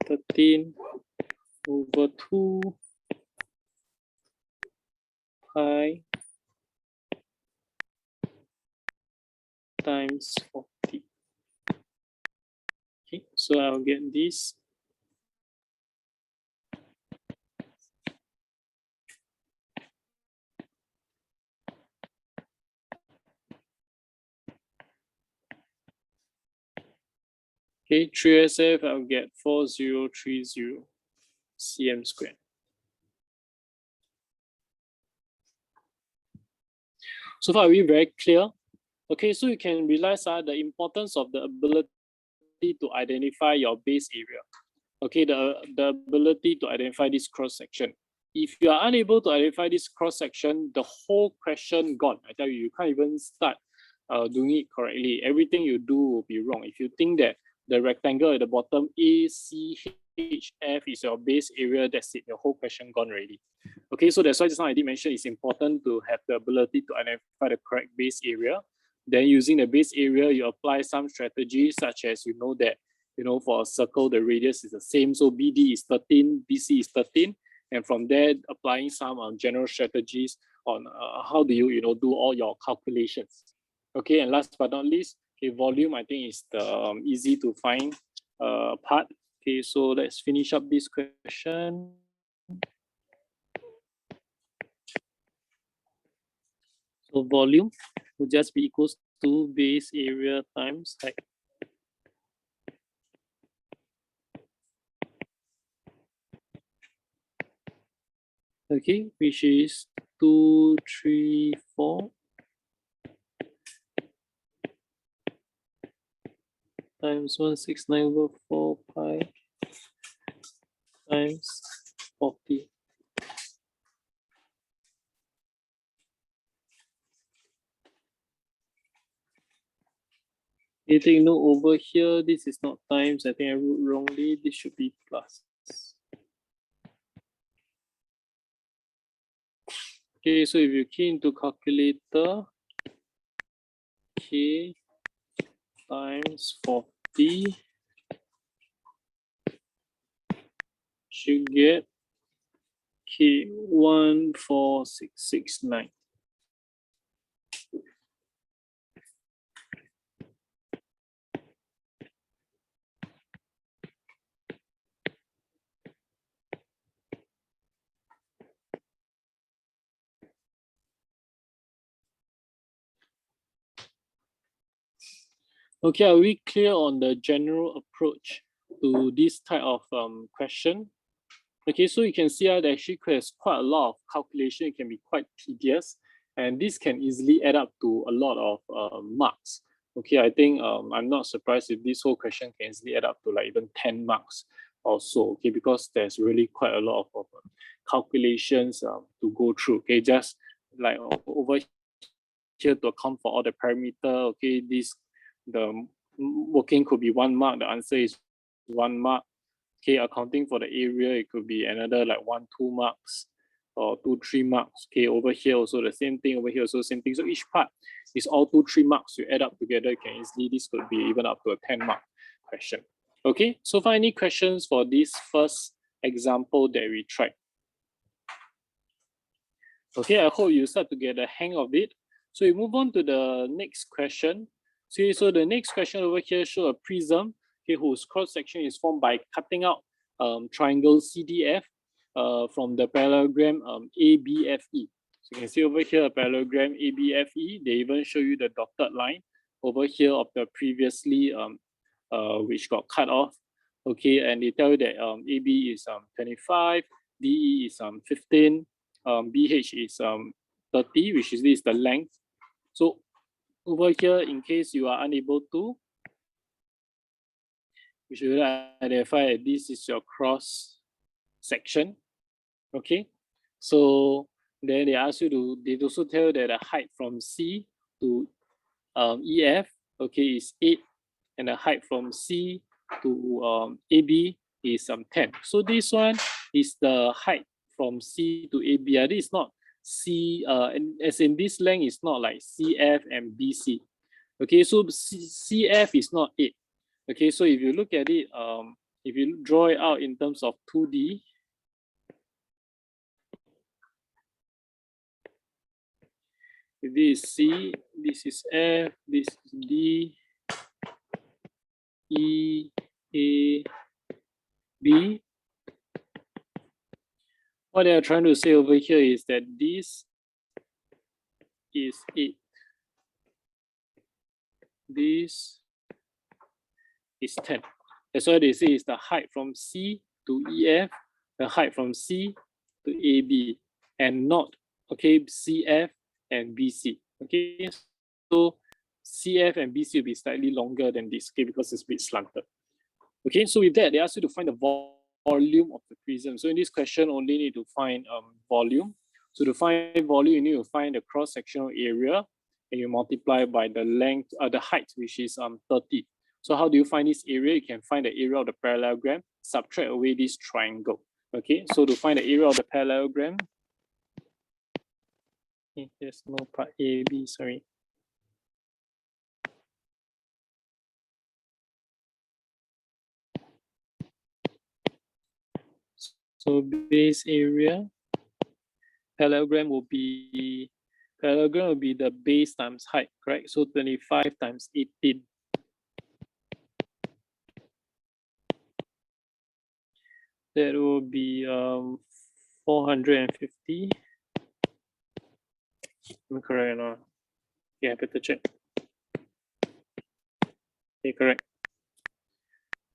13 over 2 pi times 40. Okay, so I'll get this. Okay, 3SF, I'll get 4030 cm squared. So far, are we very clear? Okay, so you can realize the importance of the ability to identify your base area. Okay, the ability to identify this cross section. If you are unable to identify this cross section, the whole question gone. I tell you, you can't even start doing it correctly. Everything you do will be wrong. If you think that the rectangle at the bottom ACHF is your base area, that's it, your whole question gone already. Okay, so that's why just now I did mention it's important to have the ability to identify the correct base area. Then using the base area, you apply some strategies such as that, for a circle, the radius is the same. So BD is 13, BC is 13. And from there, applying some general strategies on how do you, do all your calculations. Okay, and last but not least, okay, volume, I think is the easy to find part. Okay, so let's finish up this question. So volume will just be equals to base area times height. Okay, which is 234 times 169 over 4 pi times 40. You take note over here, this is not times, I think I wrote wrongly, this should be plus. Okay, so if you key into calculator, K times 40, should get K 14669. Okay, are we clear on the general approach to this type of question? Okay, so you can see that actually there's quite a lot of calculation. It can be quite tedious, and this can easily add up to a lot of marks. Okay, I think I'm not surprised if this whole question can easily add up to like even 10 marks. also, okay, because there's really quite a lot of calculations to go through, okay, just like over here to account for all the parameter, okay, the working could be 1 mark, the answer is 1 mark, okay, accounting for the area, it could be another like 1-2 marks or 2-3 marks, okay, over here also the same thing, over here also the same thing, so each part is all 2-3 marks, you add up together, you can easily, this could be even up to a 10 mark question. Okay, so far any questions for this first example that we tried? Okay, I hope you start to get the hang of it. So we move on to the next question. So the next question over here show a prism, okay, whose cross section is formed by cutting out triangle CDF from the parallelogram ABFE. So you can see over here a parallelogram ABFE. They even show you the dotted line over here of the previously which got cut off. Okay, and they tell you that AB is 25, DE is 15, BH is 30, which is this the length. So over here, in case you are unable to, you should identify that this is your cross section. Okay, so then they ask you to, they also tell you that the height from C to EF, okay, is 8, and the height from C to AB is 10. So this one is the height from C to AB. This is not C, and as in this length is not like CF and BC. Okay, so CF is not 8. Okay, so if you look at it, if you draw it out in terms of 2D, if this is C, this is F, this is D, E, A, B. What they are trying to say over here is that this is 8. This is 10. That's why they say is the height from C to EF, the height from C to AB, and not, okay, CF and BC. Okay, so CF and BC will be slightly longer than this, okay, because it's a bit slanted. Okay, so with that, they ask you to find the volume of the prism. So in this question, only need to find volume. So to find volume, you need to find the cross-sectional area, and you multiply by the length, the height, which is 30. So how do you find this area? You can find the area of the parallelogram, subtract away this triangle. Okay, so to find the area of the parallelogram, there's no part A, B, sorry. So base area, parallelogram will be the base times height, correct? So 25 times 18. That will be 450. Am I correct or not? Yeah, better check. Okay, correct.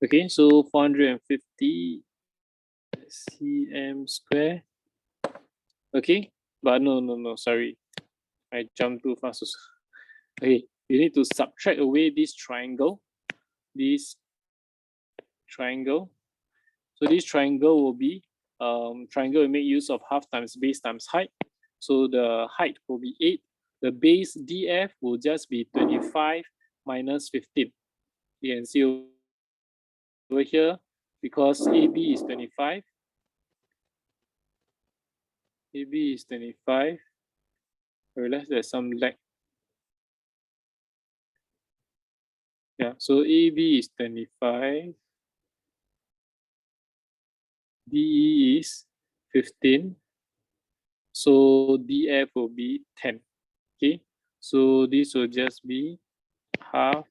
Okay, so 450 cm square. Okay, but no, sorry. I jumped too fast. Okay, you need to subtract away this triangle. So this triangle will be, triangle will make use of half times base times height. So the height will be 8. The base DF will just be 25 minus 15. You can see over here, because AB is 25. AB is 25. I realize there's some lag. Yeah, so AB is 25. DE is 15. So DF will be 10. Okay, so this will just be half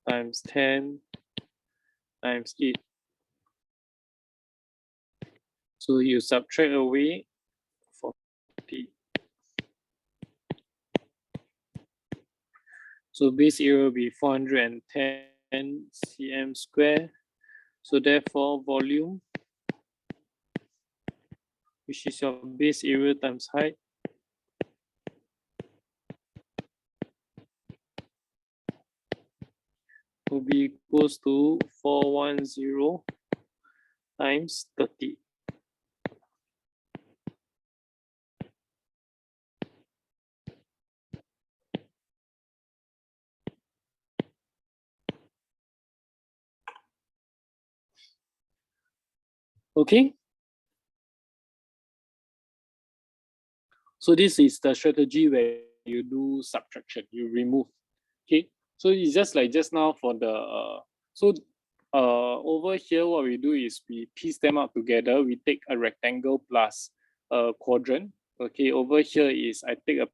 times 10 times 8. So you subtract away 40. So base area will be 410 cm square. So therefore volume, which is your base area times height, will be equals to 410 times 30. Okay. So this is the strategy where you do subtraction, you remove. Okay. So it's just like just now for the over here what we do is we piece them up together. We take a rectangle plus a quadrant. Okay, over here is I take a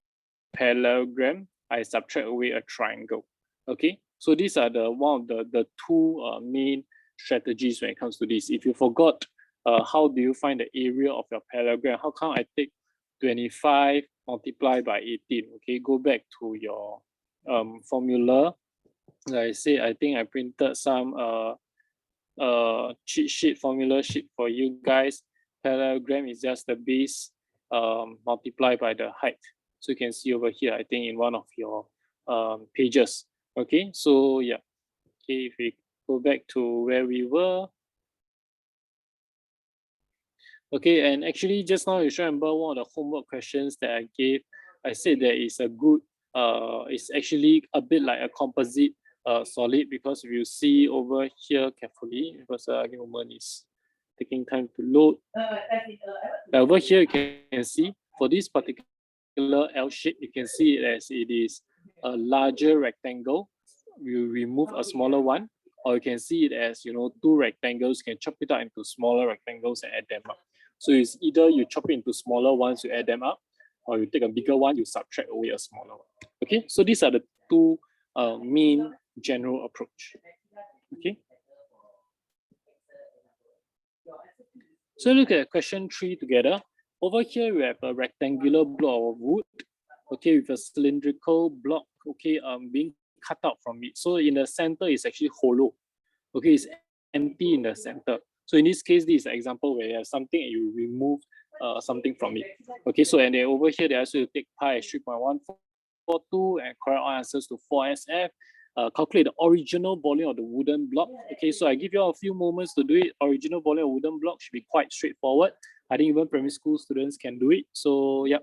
parallelogram, I subtract away a triangle. Okay, so these are the one of the two main strategies when it comes to this. If you forgot how do you find the area of your parallelogram, how come I take 25 multiplied by 18? Okay, go back to your formula. Like I said, I think I printed some cheat sheet, formula sheet for you guys. Parallelogram is just the base multiplied by the height. So you can see over here, I think in one of your pages. Okay, so yeah. Okay, if we go back to where we were. Okay, and actually just now you should remember one of the homework questions that I gave. I said that it's a good, it's actually a bit like a composite solid, because if you see over here carefully, because the moment is taking time to load. Over here you can see for this particular L shape, you can see it as it is a larger rectangle. You remove a smaller one, or you can see it as, you know, two rectangles. You can chop it out into smaller rectangles and add them up. So it's either you chop it into smaller ones, you add them up, or you take a bigger one, you subtract away a smaller one. Okay, so these are the two main general approach. Okay. So look at question 3 together. Over here we have a rectangular block of wood, okay, with a cylindrical block, okay, being cut out from it. So in the center is actually hollow. Okay, it's empty in the center. So in this case, this is an example where you have something and you remove something from it. Okay, so and then over here they ask you to take pi as 3.142 and correct all answers to 4SF. Calculate the original volume of the wooden block. Okay, so I give you all a few moments to do it. Original volume of wooden block should be quite straightforward. I think even primary school students can do it. So yeah.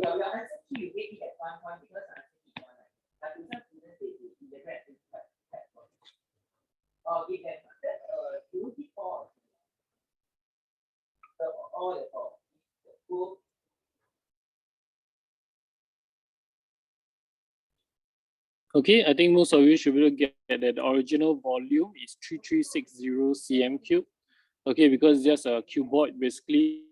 Your answer key, you get it at 1 point because answer key is 1, right? But to some students, they integrate it quite or give them do before all the four. Okay, I think most of you should be able to get that the original volume is 3360 cm cube. Okay, because just a cuboid basically.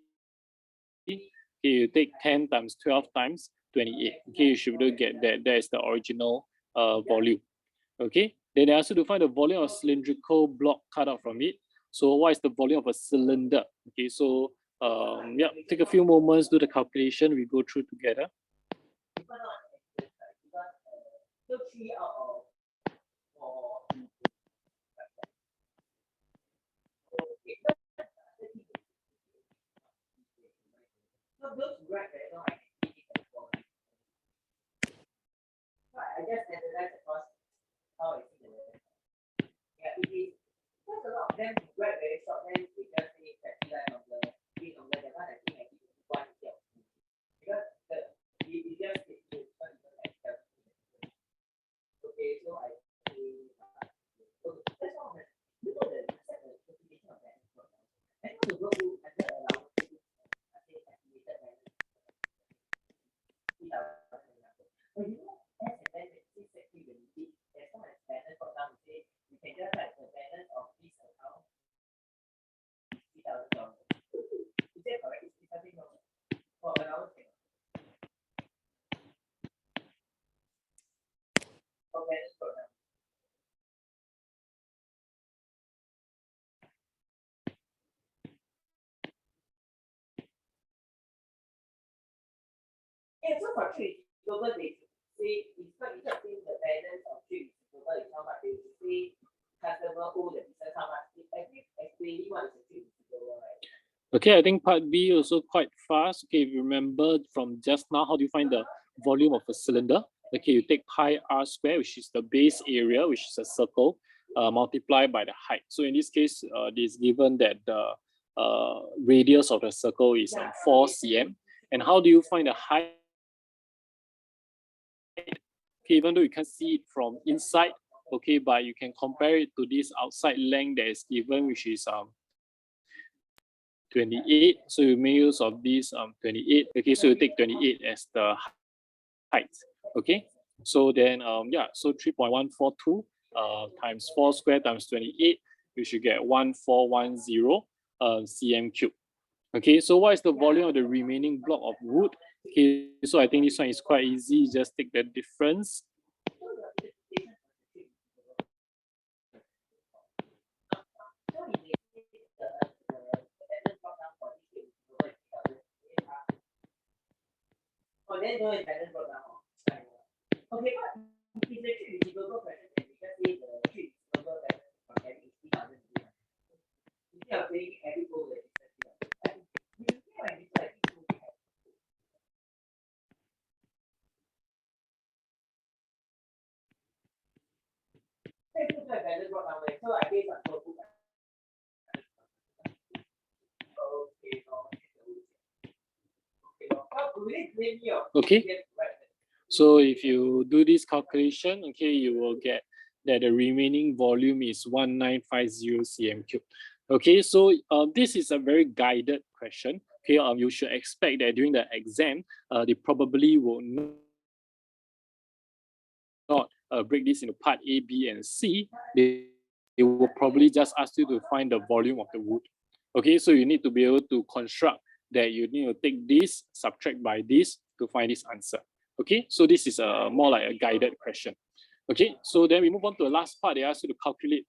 Okay, you take 10 times 12 times 28. Okay, you should be able to get that. That is the original volume. Okay, then they ask you to find the volume of cylindrical block cut out from it. So what is the volume of a cylinder? Okay, so yeah, take a few moments, do the calculation, we go through together. So 3 out of 4. So those right there, no, I can see it. I just standardize across how I see the yeah, it is quite a lot of them write very short, then they just say that line of the read on that one. I think I give one instead of 2 because it just it not even like okay, so I say okay, that's all. You know the certification of that. I know the work will under allowance. I say estimated value. But you know, as and when it's exactly when you did, as long as balance got down to say, you can just write the balance of this account $3,000. Is that correct? Is something wrong? For allowance? For balance got down. So for trade receivables, they say instead of saying the balance of trade receivable is how much, they should say customer owe the business how much. It's actually explaining what is the trade receivable, right? Okay, I think part B also quite fast. Okay, if you remember from just now, how do you find the volume of a cylinder? Okay, you take pi r square, which is the base area, which is a circle, multiplied by the height. So in this case, it is given that the radius of the circle is 4 cm. And how do you find the height? Okay, even though you can't see it from inside, okay, but you can compare it to this outside length that is given, which is 28. So you make use of this 28. Okay, so you take 28 as the height. Okay, so then yeah, so 3.142 times 4 square times 28, you should get 1410 cm cube. Okay, so what is the volume of the remaining block of wood? Okay, so I think this one is quite easy. Just take the difference. Oh, then no balance brought down. Okay, but if the trade receivable question, then we just say the trade receivable balance from having is 3,300. Instead of saying every goal that is 30,000. You see my difference, I think two have. Then put my balance brought down, so I base on total. Okay, Okay. So if you do this calculation, okay, you will get that the remaining volume is 1950 cm cube. Okay, so this is a very guided question. Okay, you should expect that during the exam, they probably will not break this into part A, B, and C. They will probably just ask you to find the volume of the wood. Okay, so you need to be able to construct that you need to take this, subtract by this to find this answer. Okay, so this is more like a guided question. Okay, so then we move on to the last part. They ask you to calculate.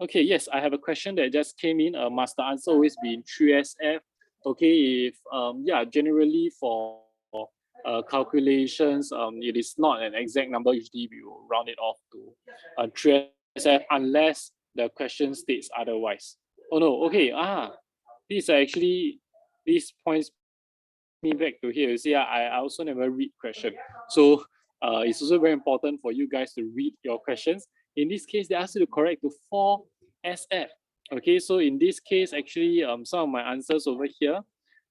Okay, yes, I have a question that just came in. Must the answer always be in 3SF? Okay, if yeah, generally for calculations, it is not an exact number. Usually we will round it off to 3SF unless the question states otherwise. Oh no, okay, these are actually, these points me back to here. You see, I also never read question. So it's also very important for you guys to read your questions. In this case, they ask you to correct to 4SF. Okay, so in this case, actually, some of my answers over here,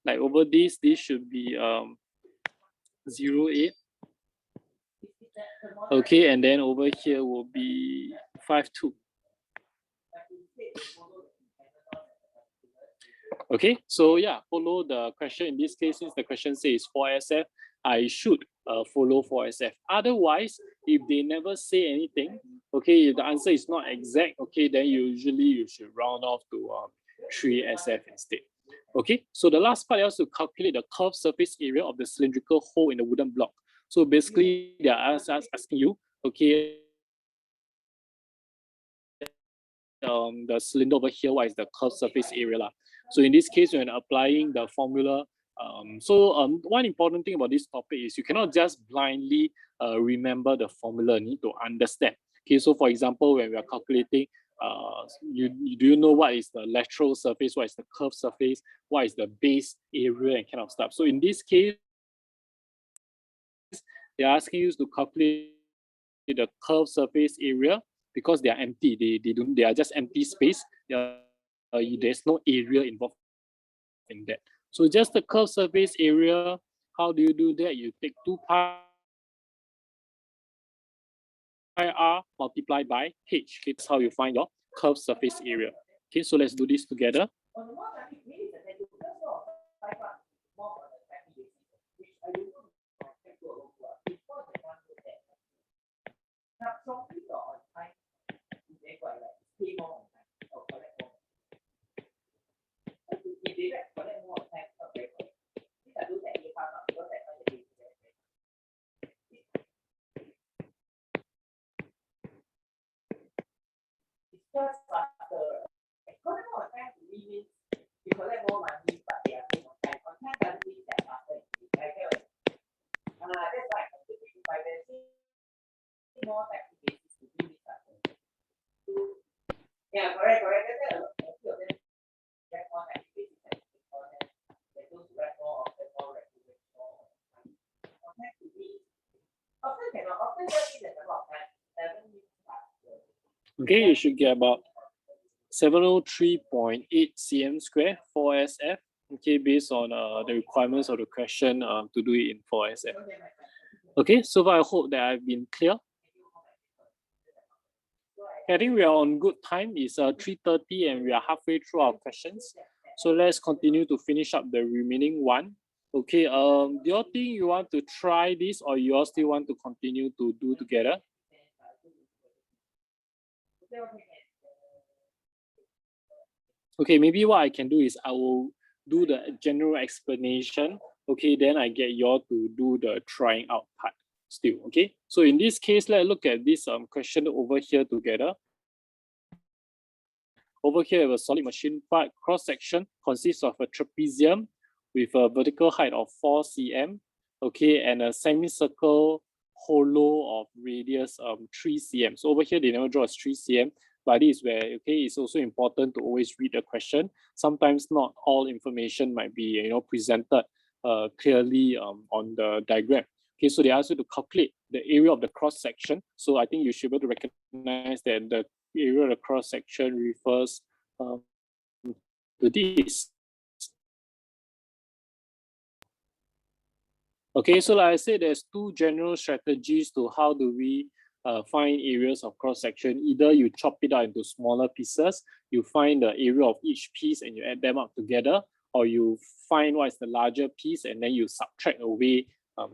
like over this should be 08. Okay, and then over here will be 52. Okay, so yeah, follow the question. In this case, since the question says 4SF, I should follow 4SF. Otherwise, if they never say anything, okay, if the answer is not exact, okay, then usually you should round off to 3SF instead. Okay, so the last part is to calculate the curved surface area of the cylindrical hole in the wooden block. So basically, they are asking you, okay, the cylinder over here, what is the curved surface area lah? So in this case, when applying the formula, one important thing about this topic is you cannot just blindly remember the formula. You need to understand. Okay, so for example, when we are calculating, do you know what is the lateral surface, what is the curved surface, what is the base area, and kind of stuff. So in this case, they are asking you to calculate the curved surface area because they are empty. They are just empty space. There's no area involved in that. So just the curved surface area, how do you do that? You take 2 pi r multiplied by h. Okay, that's how you find your curved surface area. Okay, so let's do this together. Just faster. Collect more time to me means you collect more money, but they are paying on time. On time doesn't mean that faster. I get Yeah, correct. That's a few of them rank more like basic statistics, or then those who rank more often more regulate more. Compared to me, often just means there's a lot of time. 7 minutes plus. Okay, you should get about 703.8 cm square 4SF. Okay, based on the requirements of the question to do it in 4SF. Okay, so far I hope that I've been clear. I think we are on good time. It's 3:30 and we are halfway through our questions. So let's continue to finish up the remaining one. Okay, do you all think you want to try this or you all still want to continue to do together? Okay, maybe what I can do is I will do the general explanation. Okay, then I get you all to do the trying out part still. Okay, so in this case, let's look at this question over here together. Over here, we have a solid machine part. Cross section consists of a trapezium with a vertical height of 4 cm. Okay, and a semicircle hollow of radius 3 cm. So over here, they never draw as 3 cm. But this is where, okay, it's also important to always read the question. Sometimes not all information might be, presented clearly on the diagram. Okay, so they ask you to calculate the area of the cross section. So I think you should be able to recognize that the area of the cross section refers to this. Okay, so like I said, there's two general strategies to how do we find areas of cross section. Either you chop it out into smaller pieces, you find the area of each piece and you add them up together, or you find what is the larger piece and then you subtract away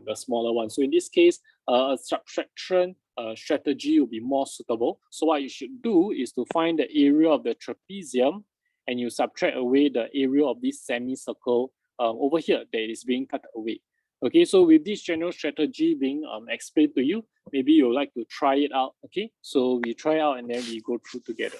the smaller one. So in this case, a subtraction strategy will be more suitable. So what you should do is to find the area of the trapezium and you subtract away the area of this semicircle over here that is being cut away. Okay, so with this general strategy being explained to you, maybe you'd like to try it out. Okay, so we try out and then we go through together.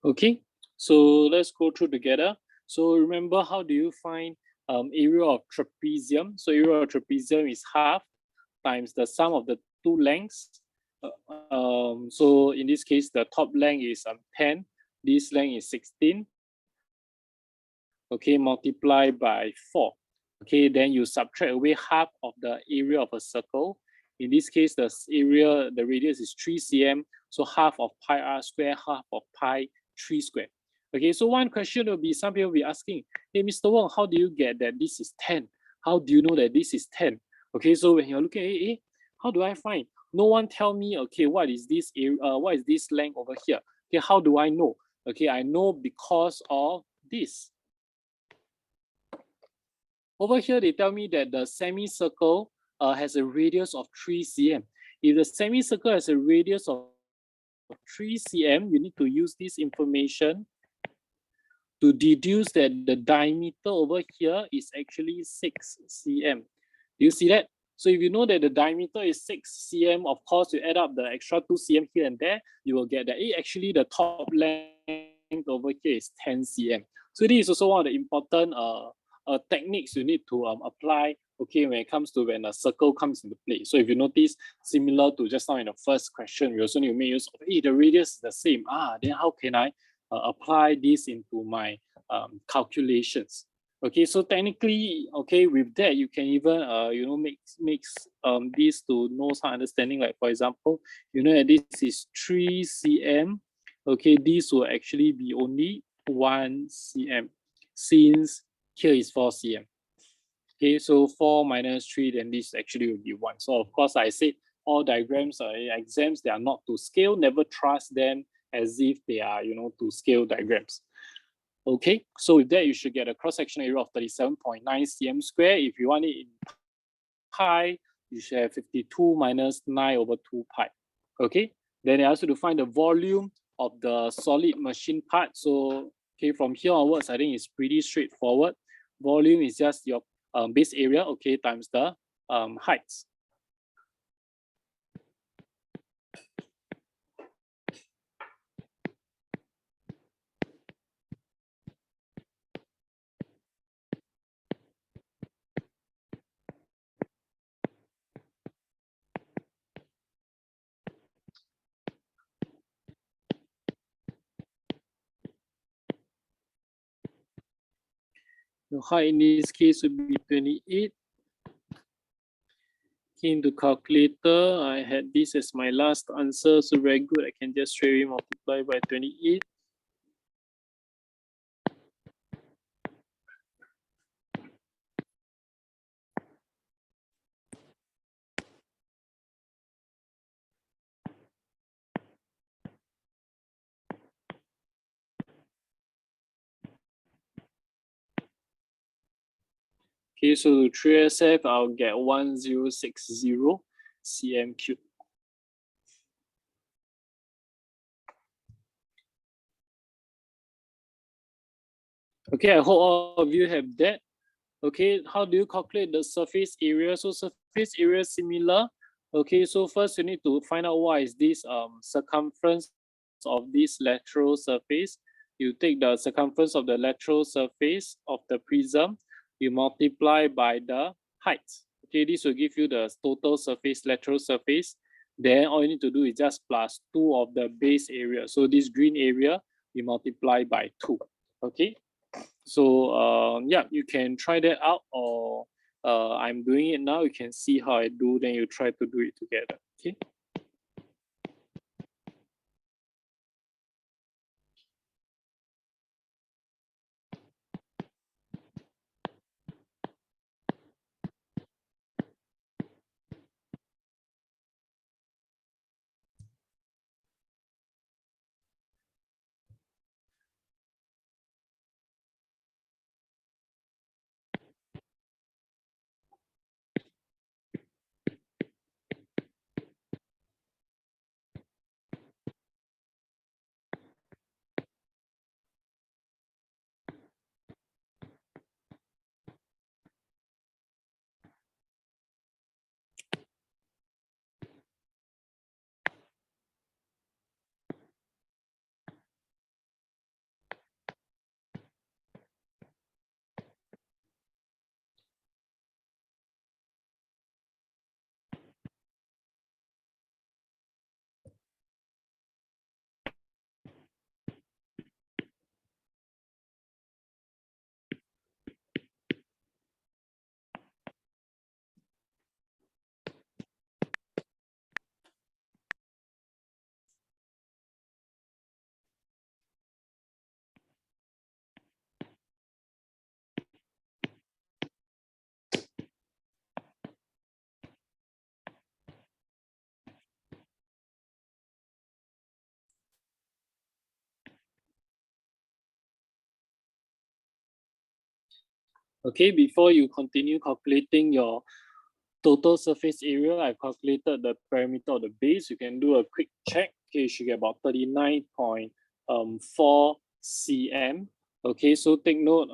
Okay, so let's go through together. So remember, how do you find area of trapezium? So area of trapezium is half times the sum of the two lengths So in this case, the top length is 10, this length is 16. Okay, multiply by 4. Okay, then you subtract away half of the area of a circle. In this case, the area, the radius is 3 cm. So half of pi r square, half of pi 3 square. Okay, so one question will be, some people will be asking, hey, Mr. Wong, how do you get that this is 10? How do you know that this is 10? Okay, so when you're looking at it, how do I find? No one tell me, okay, what is this area, what is this length over here? Okay, how do I know? Okay, I know because of this. Over here, they tell me that the semicircle has a radius of 3 cm. If the semicircle has a radius of 3 cm, you need to use this information to deduce that the diameter over here is actually 6 cm. Do you see that? So if you know that the diameter is 6 cm, of course, you add up the extra 2 cm here and there, you will get that actually the top length over here is 10 cm. So this is also one of the important techniques you need to apply, okay, when it comes to when a circle comes into play. So if you notice, similar to just now in the first question, we also need to make use of, the radius is the same. Then how can I apply this into my calculations? Okay, so technically, okay, with that, you can even, make this to know some understanding. Like, for example, you know that this is 3 cm. Okay, this will actually be only 1 cm since here is 4 cm. Okay, so 4 minus 3, then this actually will be 1. So of course, I said all diagrams in exams, they are not to scale. Never trust them as if they are, to scale diagrams. Okay, so with that, you should get a cross-section area of 37.9 cm square. If you want it in pi, you should have 52 minus 9 over 2 pi. Okay, then they ask you to find the volume of the solid machine part. So, okay, from here onwards, I think it's pretty straightforward. Volume is just your base area, okay, times the heights. The height in this case would be 28. Into calculator, I had this as my last answer, so very good. I can just straight away multiply by 28. Okay, so 3SF, I'll get 1060 cm cubed. Okay, I hope all of you have that. Okay, how do you calculate the surface area? So surface area is similar. Okay, so first you need to find out what is this circumference of this lateral surface. You take the circumference of the lateral surface of the prism, you multiply by the height. Okay, this will give you the total surface, lateral surface. Then all you need to do is just plus 2 of the base area. So this green area, you multiply by 2. Okay, so yeah, you can try that out, or I'm doing it now. You can see how I do, then you try to do it together. Okay. Okay, before you continue calculating your total surface area, I've calculated the perimeter of the base. You can do a quick check. Okay, you should get about 39.4 cm. Okay, so take note,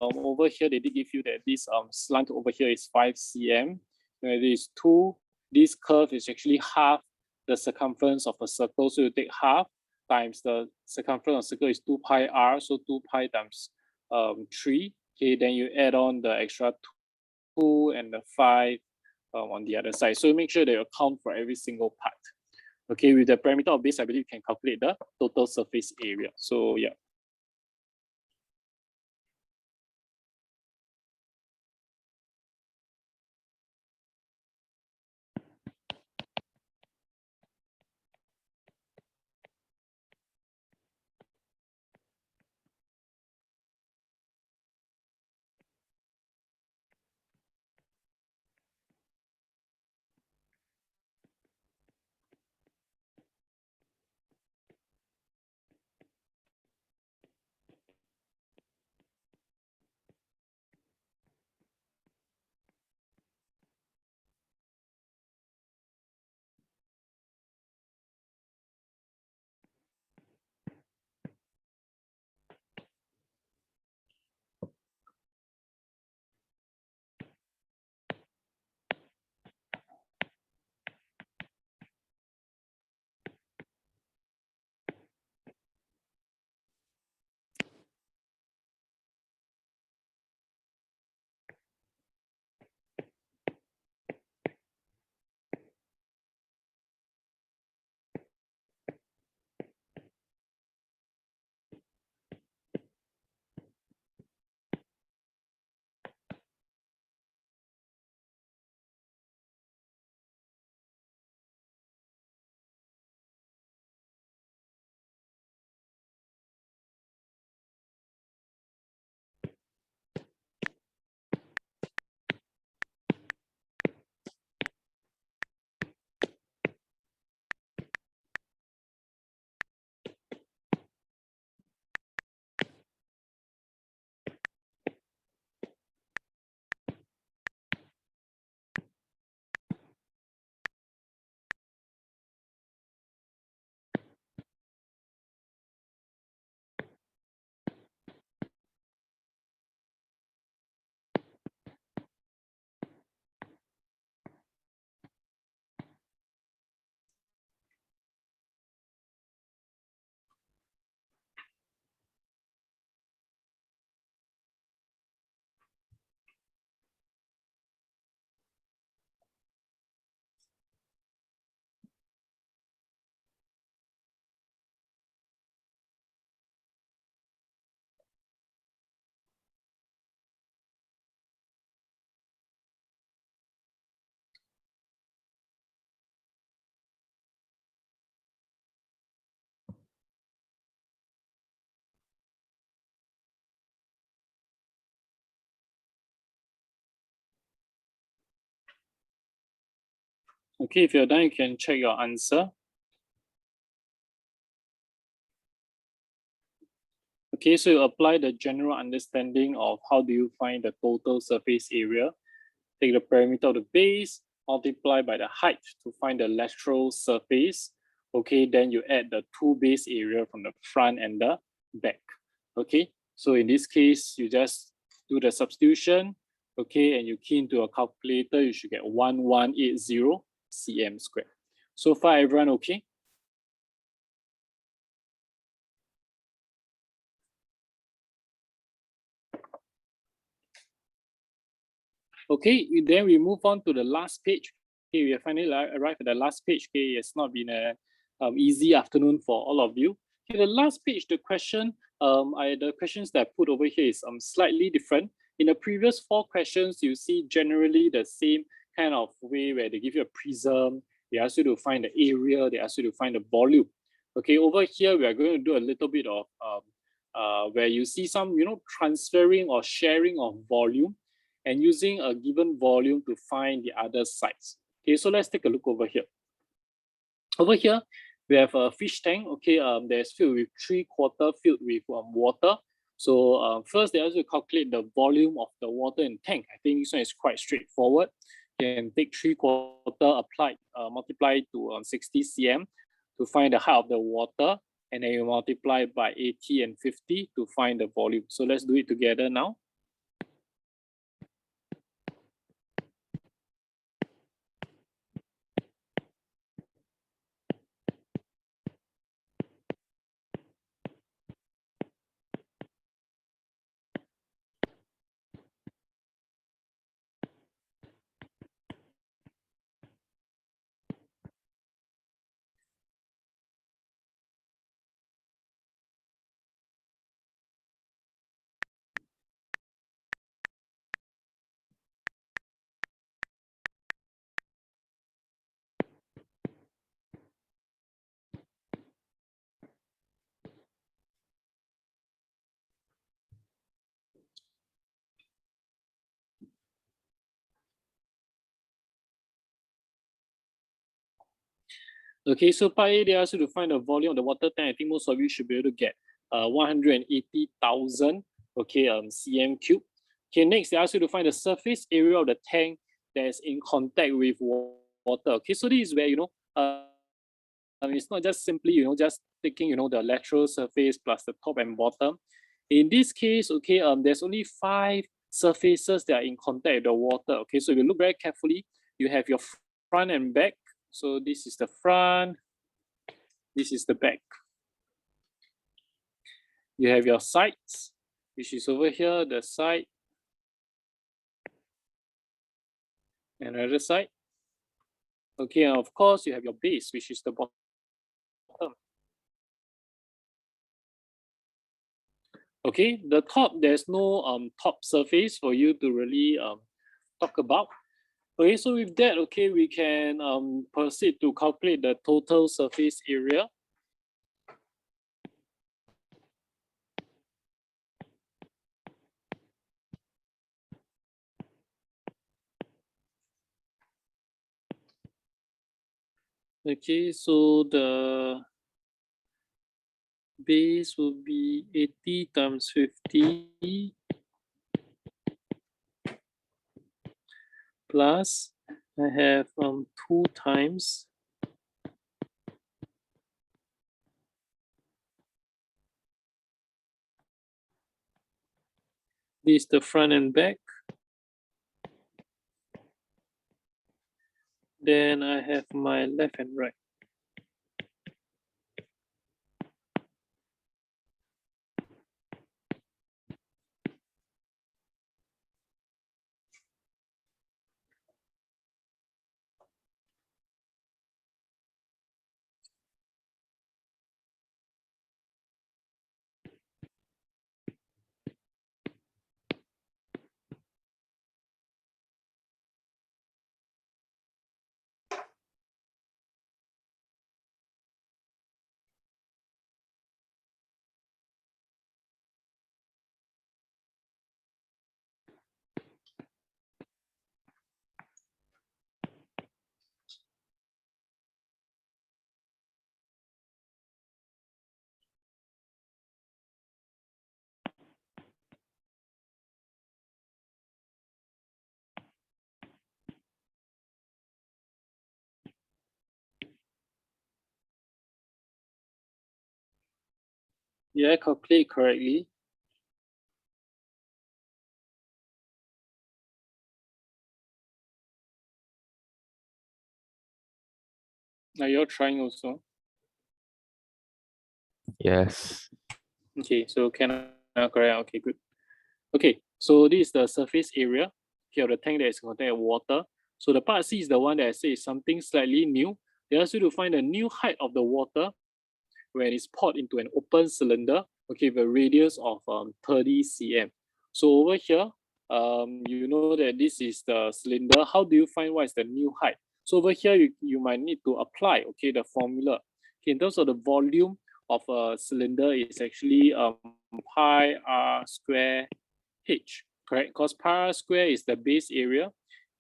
over here, they did give you that this slant over here is 5 cm. It is 2. This curve is actually half the circumference of a circle. So you take half times the circumference of a circle is 2 pi r. So 2 pi times 3. Okay, then you add on the extra 2 and the 5 on the other side. So make sure that you account for every single part. Okay, with the perimeter of base, I believe you can calculate the total surface area. So yeah. Okay, if you're done, you can check your answer. Okay, so you apply the general understanding of how do you find the total surface area. Take the perimeter of the base, multiply by the height to find the lateral surface. Okay, then you add the two base area from the front and the back. Okay, so in this case, you just do the substitution. Okay, and you key into a calculator, you should get 1180 cm squared. So far, everyone okay? Okay, then we move on to the last page. Okay, we have finally arrived at the last page. Okay, it's not been a easy afternoon for all of you. Okay, the last page, the question, the questions that I put over here is slightly different. In the previous 4 questions, you see generally the same kind of way where they give you a prism, they ask you to find the area, they ask you to find the volume. Okay, over here we are going to do a little bit of where you see some, transferring or sharing of volume and using a given volume to find the other sides. Okay, so let's take a look over here. Over here, we have a fish tank. Okay, there's filled with 3/4 filled with water. So first, they also calculate the volume of the water in tank. I think this one is quite straightforward. You can take 3/4 applied, multiply to 60 cm to find the height of the water, and then you multiply by 80 and 50 to find the volume. So let's do it together now. Okay, so part A, they ask you to find the volume of the water tank. I think most of you should be able to get 180,000 cm cube. Okay, next they ask you to find the surface area of the tank that is in contact with water. Okay, so this is where it's not just simply just taking the lateral surface plus the top and bottom. In this case, okay, there's only 5 surfaces that are in contact with the water. Okay, so if you look very carefully, you have your front and back. So this is the front, this is the back. You have your sides, which is over here, the side, and another side. Okay, and of course you have your base, which is the bottom. Okay, the top, there's no top surface for you to really talk about. Okay, so with that, okay, we can proceed to calculate the total surface area. Okay, so the base will be 80 times 50 plus I have 2 times this is the front and back. Then I have my left and right. Yeah, I calculate correctly. Now you're trying also. Yes. Okay, so can I correct? Okay, good. Okay, so this is the surface area here of the tank that is contained with water. So the part C is the one that I say is something slightly new. They ask you to find the new height of the water when it's poured into an open cylinder, okay, with a radius of 30 cm. So over here, you know that this is the cylinder. How do you find what is the new height? So over here, you might need to apply, okay, the formula. Okay, in terms of the volume of a cylinder is actually pi r square h, correct? Because pi r square is the base area,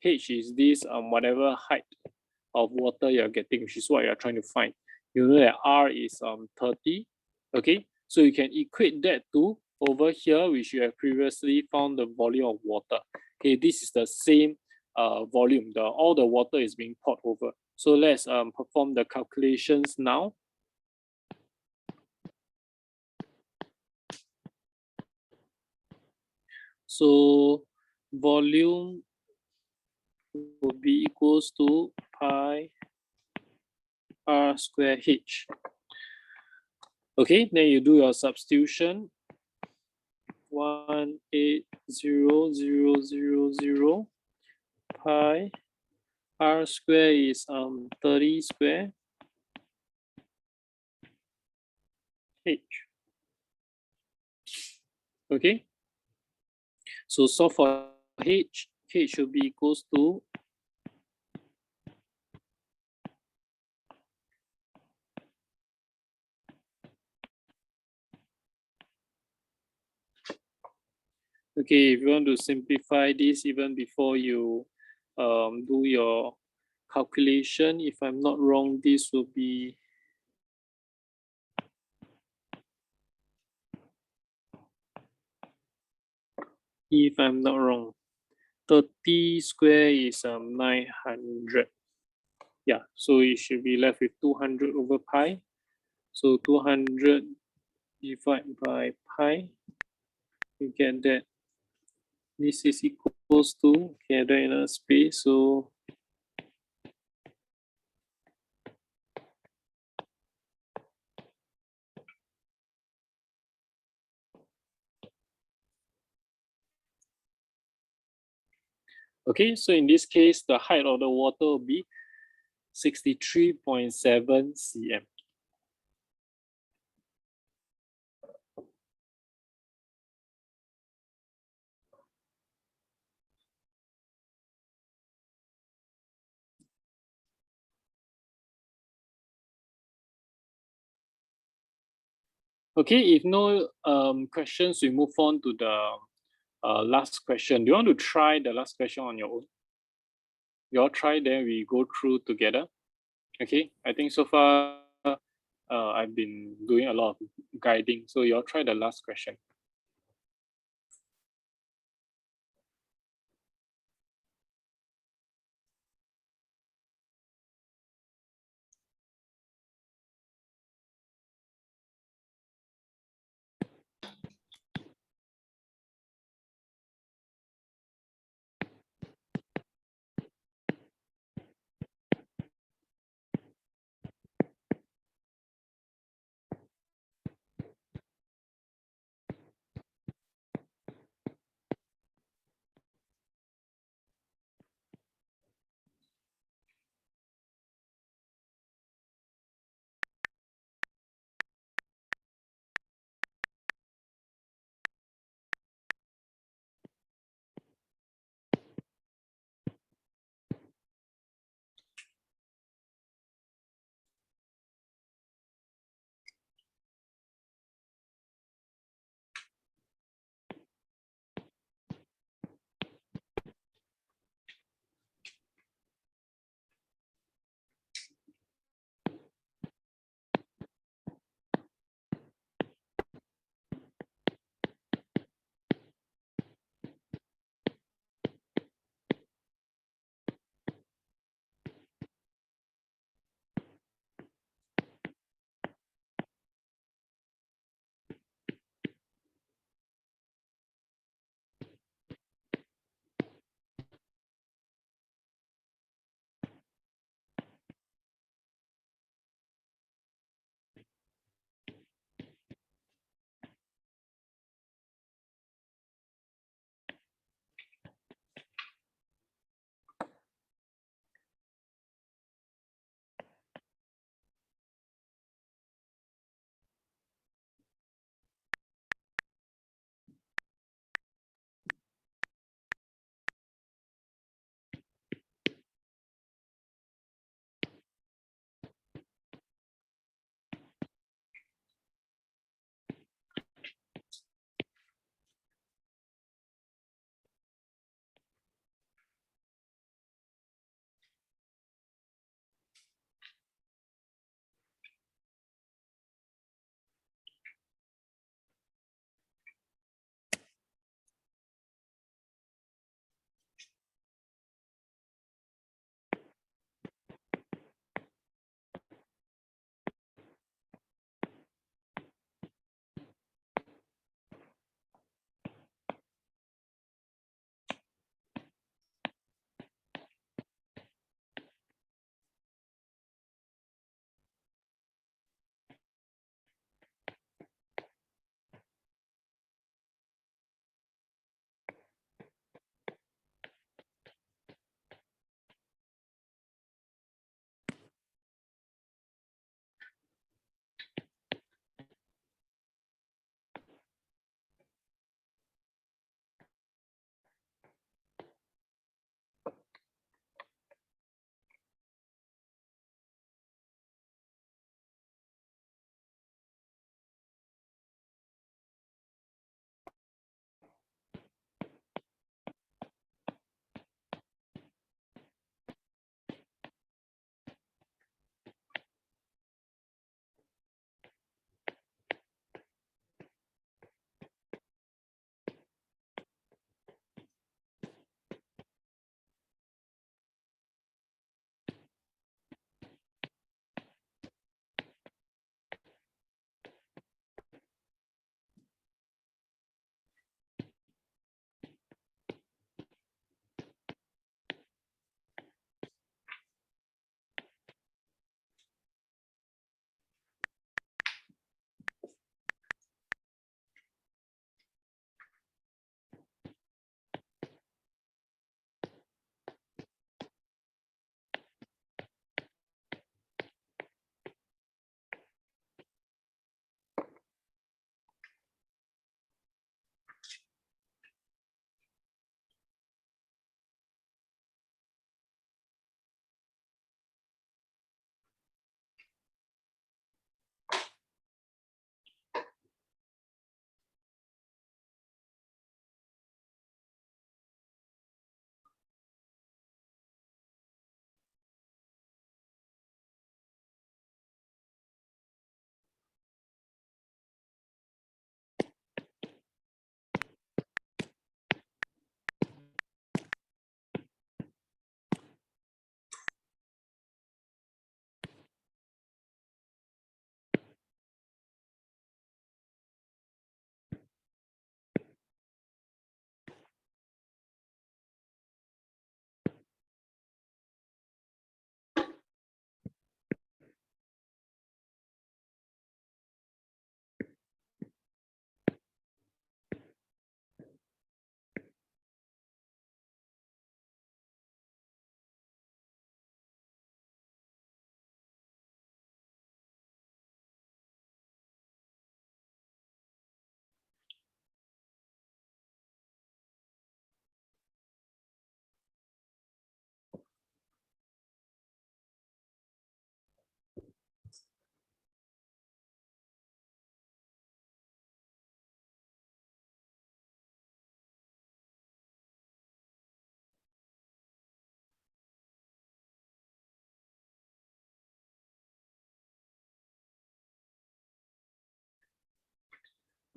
h is this whatever height of water you're getting, which is what you're trying to find. You know that r is 30, okay? So you can equate that to over here, we should have previously found the volume of water. Okay, this is the same volume. All the water is being poured over. So let's perform the calculations now. So volume will be equals to pi r square h. Okay, then you do your substitution. 180,000 pi r square is 30 square h. Okay, so solve for h. H should be equals to okay. If you want to simplify this even before you do your calculation, if I'm not wrong, this will be if I'm not wrong, 30 square is 900. Yeah, so it should be left with 200 over pi. So 200 divided by pi, you get that this is equals to, okay, there in a space, so okay, so in this case, the height of the water will be 63.7 cm. Okay, if no questions, we move on to the last question. Do you want to try the last question on your own? You all try, then we go through together. Okay, I think so far I've been doing a lot of guiding, so you all try the last question.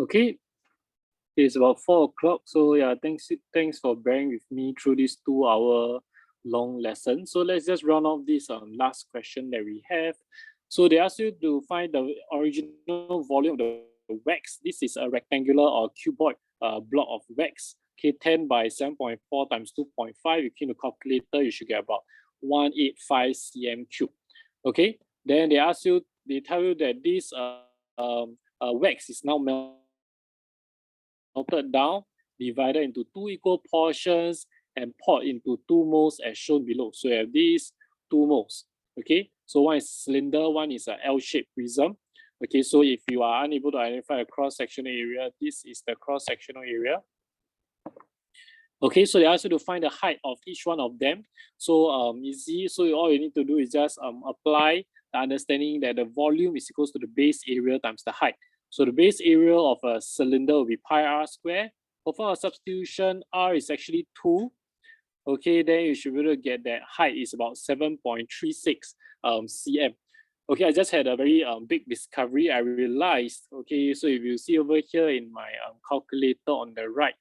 Okay, it's about 4 o'clock. So yeah, thanks for bearing with me through this 2-hour long lesson. So let's just round off this last question that we have. So they ask you to find the original volume of the wax. This is a rectangular or cuboid block of wax. Okay, 10 by 7.4 times 2.5. You keep the calculator, you should get about 185 cm cube. Okay, then they tell you that this wax is now melted down, divided into 2 equal portions, and poured into 2 moles as shown below. So you have these 2 moles. Okay, so one is cylinder, one is an L-shaped prism. Okay, so if you are unable to identify a cross-sectional area, this is the cross-sectional area. Okay, so they ask you to find the height of each one of them. So easy. So all you need to do is just apply the understanding that the volume is equals to the base area times the height. So the base area of a cylinder will be pi r square. For a substitution, r is actually 2. Okay, then you should be able to get that height is about 7.36 cm. Okay, I just had a very big discovery. I realized, okay, so if you see over here in my calculator on the right,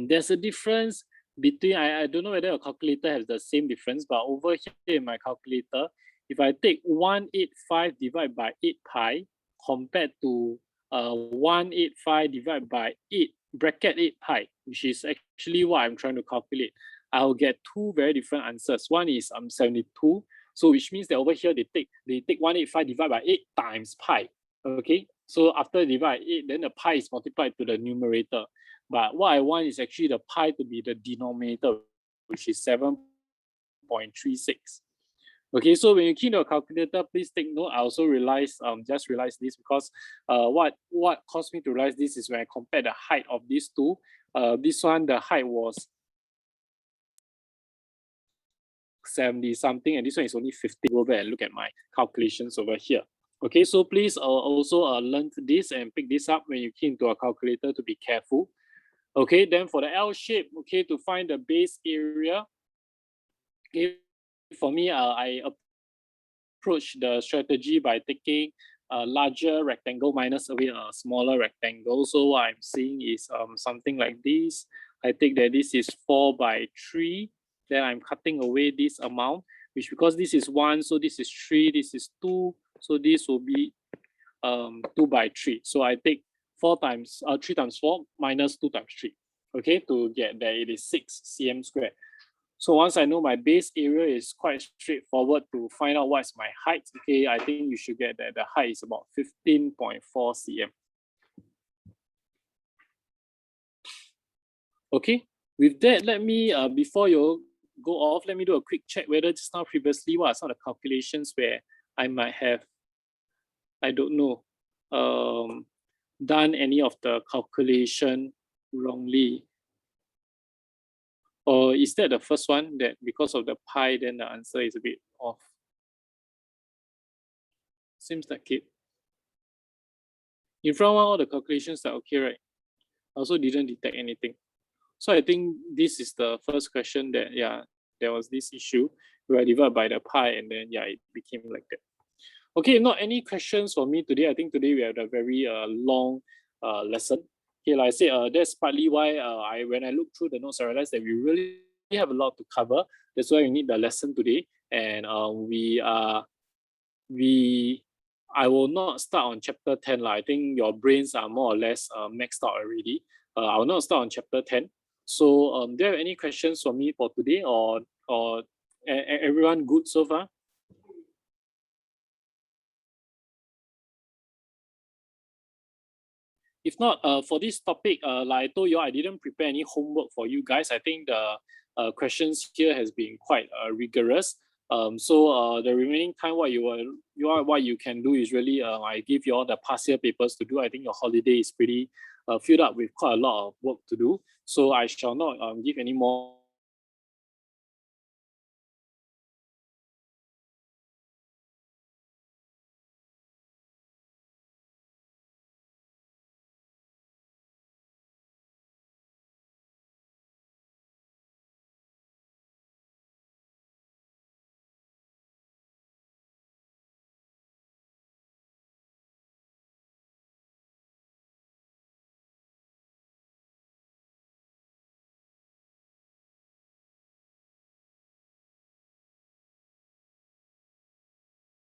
there's a difference between, I don't know whether your calculator has the same difference, but over here in my calculator, if I take 185 divided by 8 pi compared to 185 divided by 8 bracket 8 pi, which is actually what I'm trying to calculate, I'll get 2 very different answers. One is 72, so which means that over here they take 185 divided by 8 times pi. Okay, so after divide 8, then the pi is multiplied to the numerator. But what I want is actually the pi to be the denominator, which is 7.36. Okay, so when you key in your calculator, please take note. I also just realized this because what caused me to realize this is when I compare the height of these two. This one, the height was 70 something, and this one is only 50. Go back and look at my calculations over here. Okay, so please also learn this and pick this up when you key into a calculator to be careful. Okay, then for the L shape, okay, to find the base area, okay, for me, I approach the strategy by taking a larger rectangle minus away a smaller rectangle. So what I'm seeing is something like this. I take that this is 4 by 3. Then I'm cutting away this amount, which because this is 1, so this is 3, this is 2. So this will be 2 by 3. So I take 3 times 4 minus 2 times 3. Okay, to get that it is 6 cm squared. So once I know my base area is quite straightforward to find out what's my height. Okay, I think you should get that the height is about 15.4 cm. Okay, with that, let me, before you go off, let me do a quick check whether just now previously what are some of the calculations where I might have, I don't know, done any of the calculation wrongly. Or is that the first one that because of the pi, then the answer is a bit off? Seems like it. In front one, all the calculations are okay, right? I also didn't detect anything. So I think this is the first question that, yeah, there was this issue where I divided by the pi and then, yeah, it became like that. Okay, not any questions for me today. I think today we had a very long lesson. Okay, like I said, that's partly why when I look through the notes, I realized that we really have a lot to cover. That's why we need the lesson today. And I will not start on chapter 10. I think your brains are more or less maxed out already. I will not start on chapter 10. So do you have any questions for me for today, or everyone good so far? If not, for this topic, like I told you, I didn't prepare any homework for you guys. I think the questions here has been quite rigorous. So the remaining time, what you can do is really, I give you all the past year papers to do. I think your holiday is pretty filled up with quite a lot of work to do. So I shall not give any more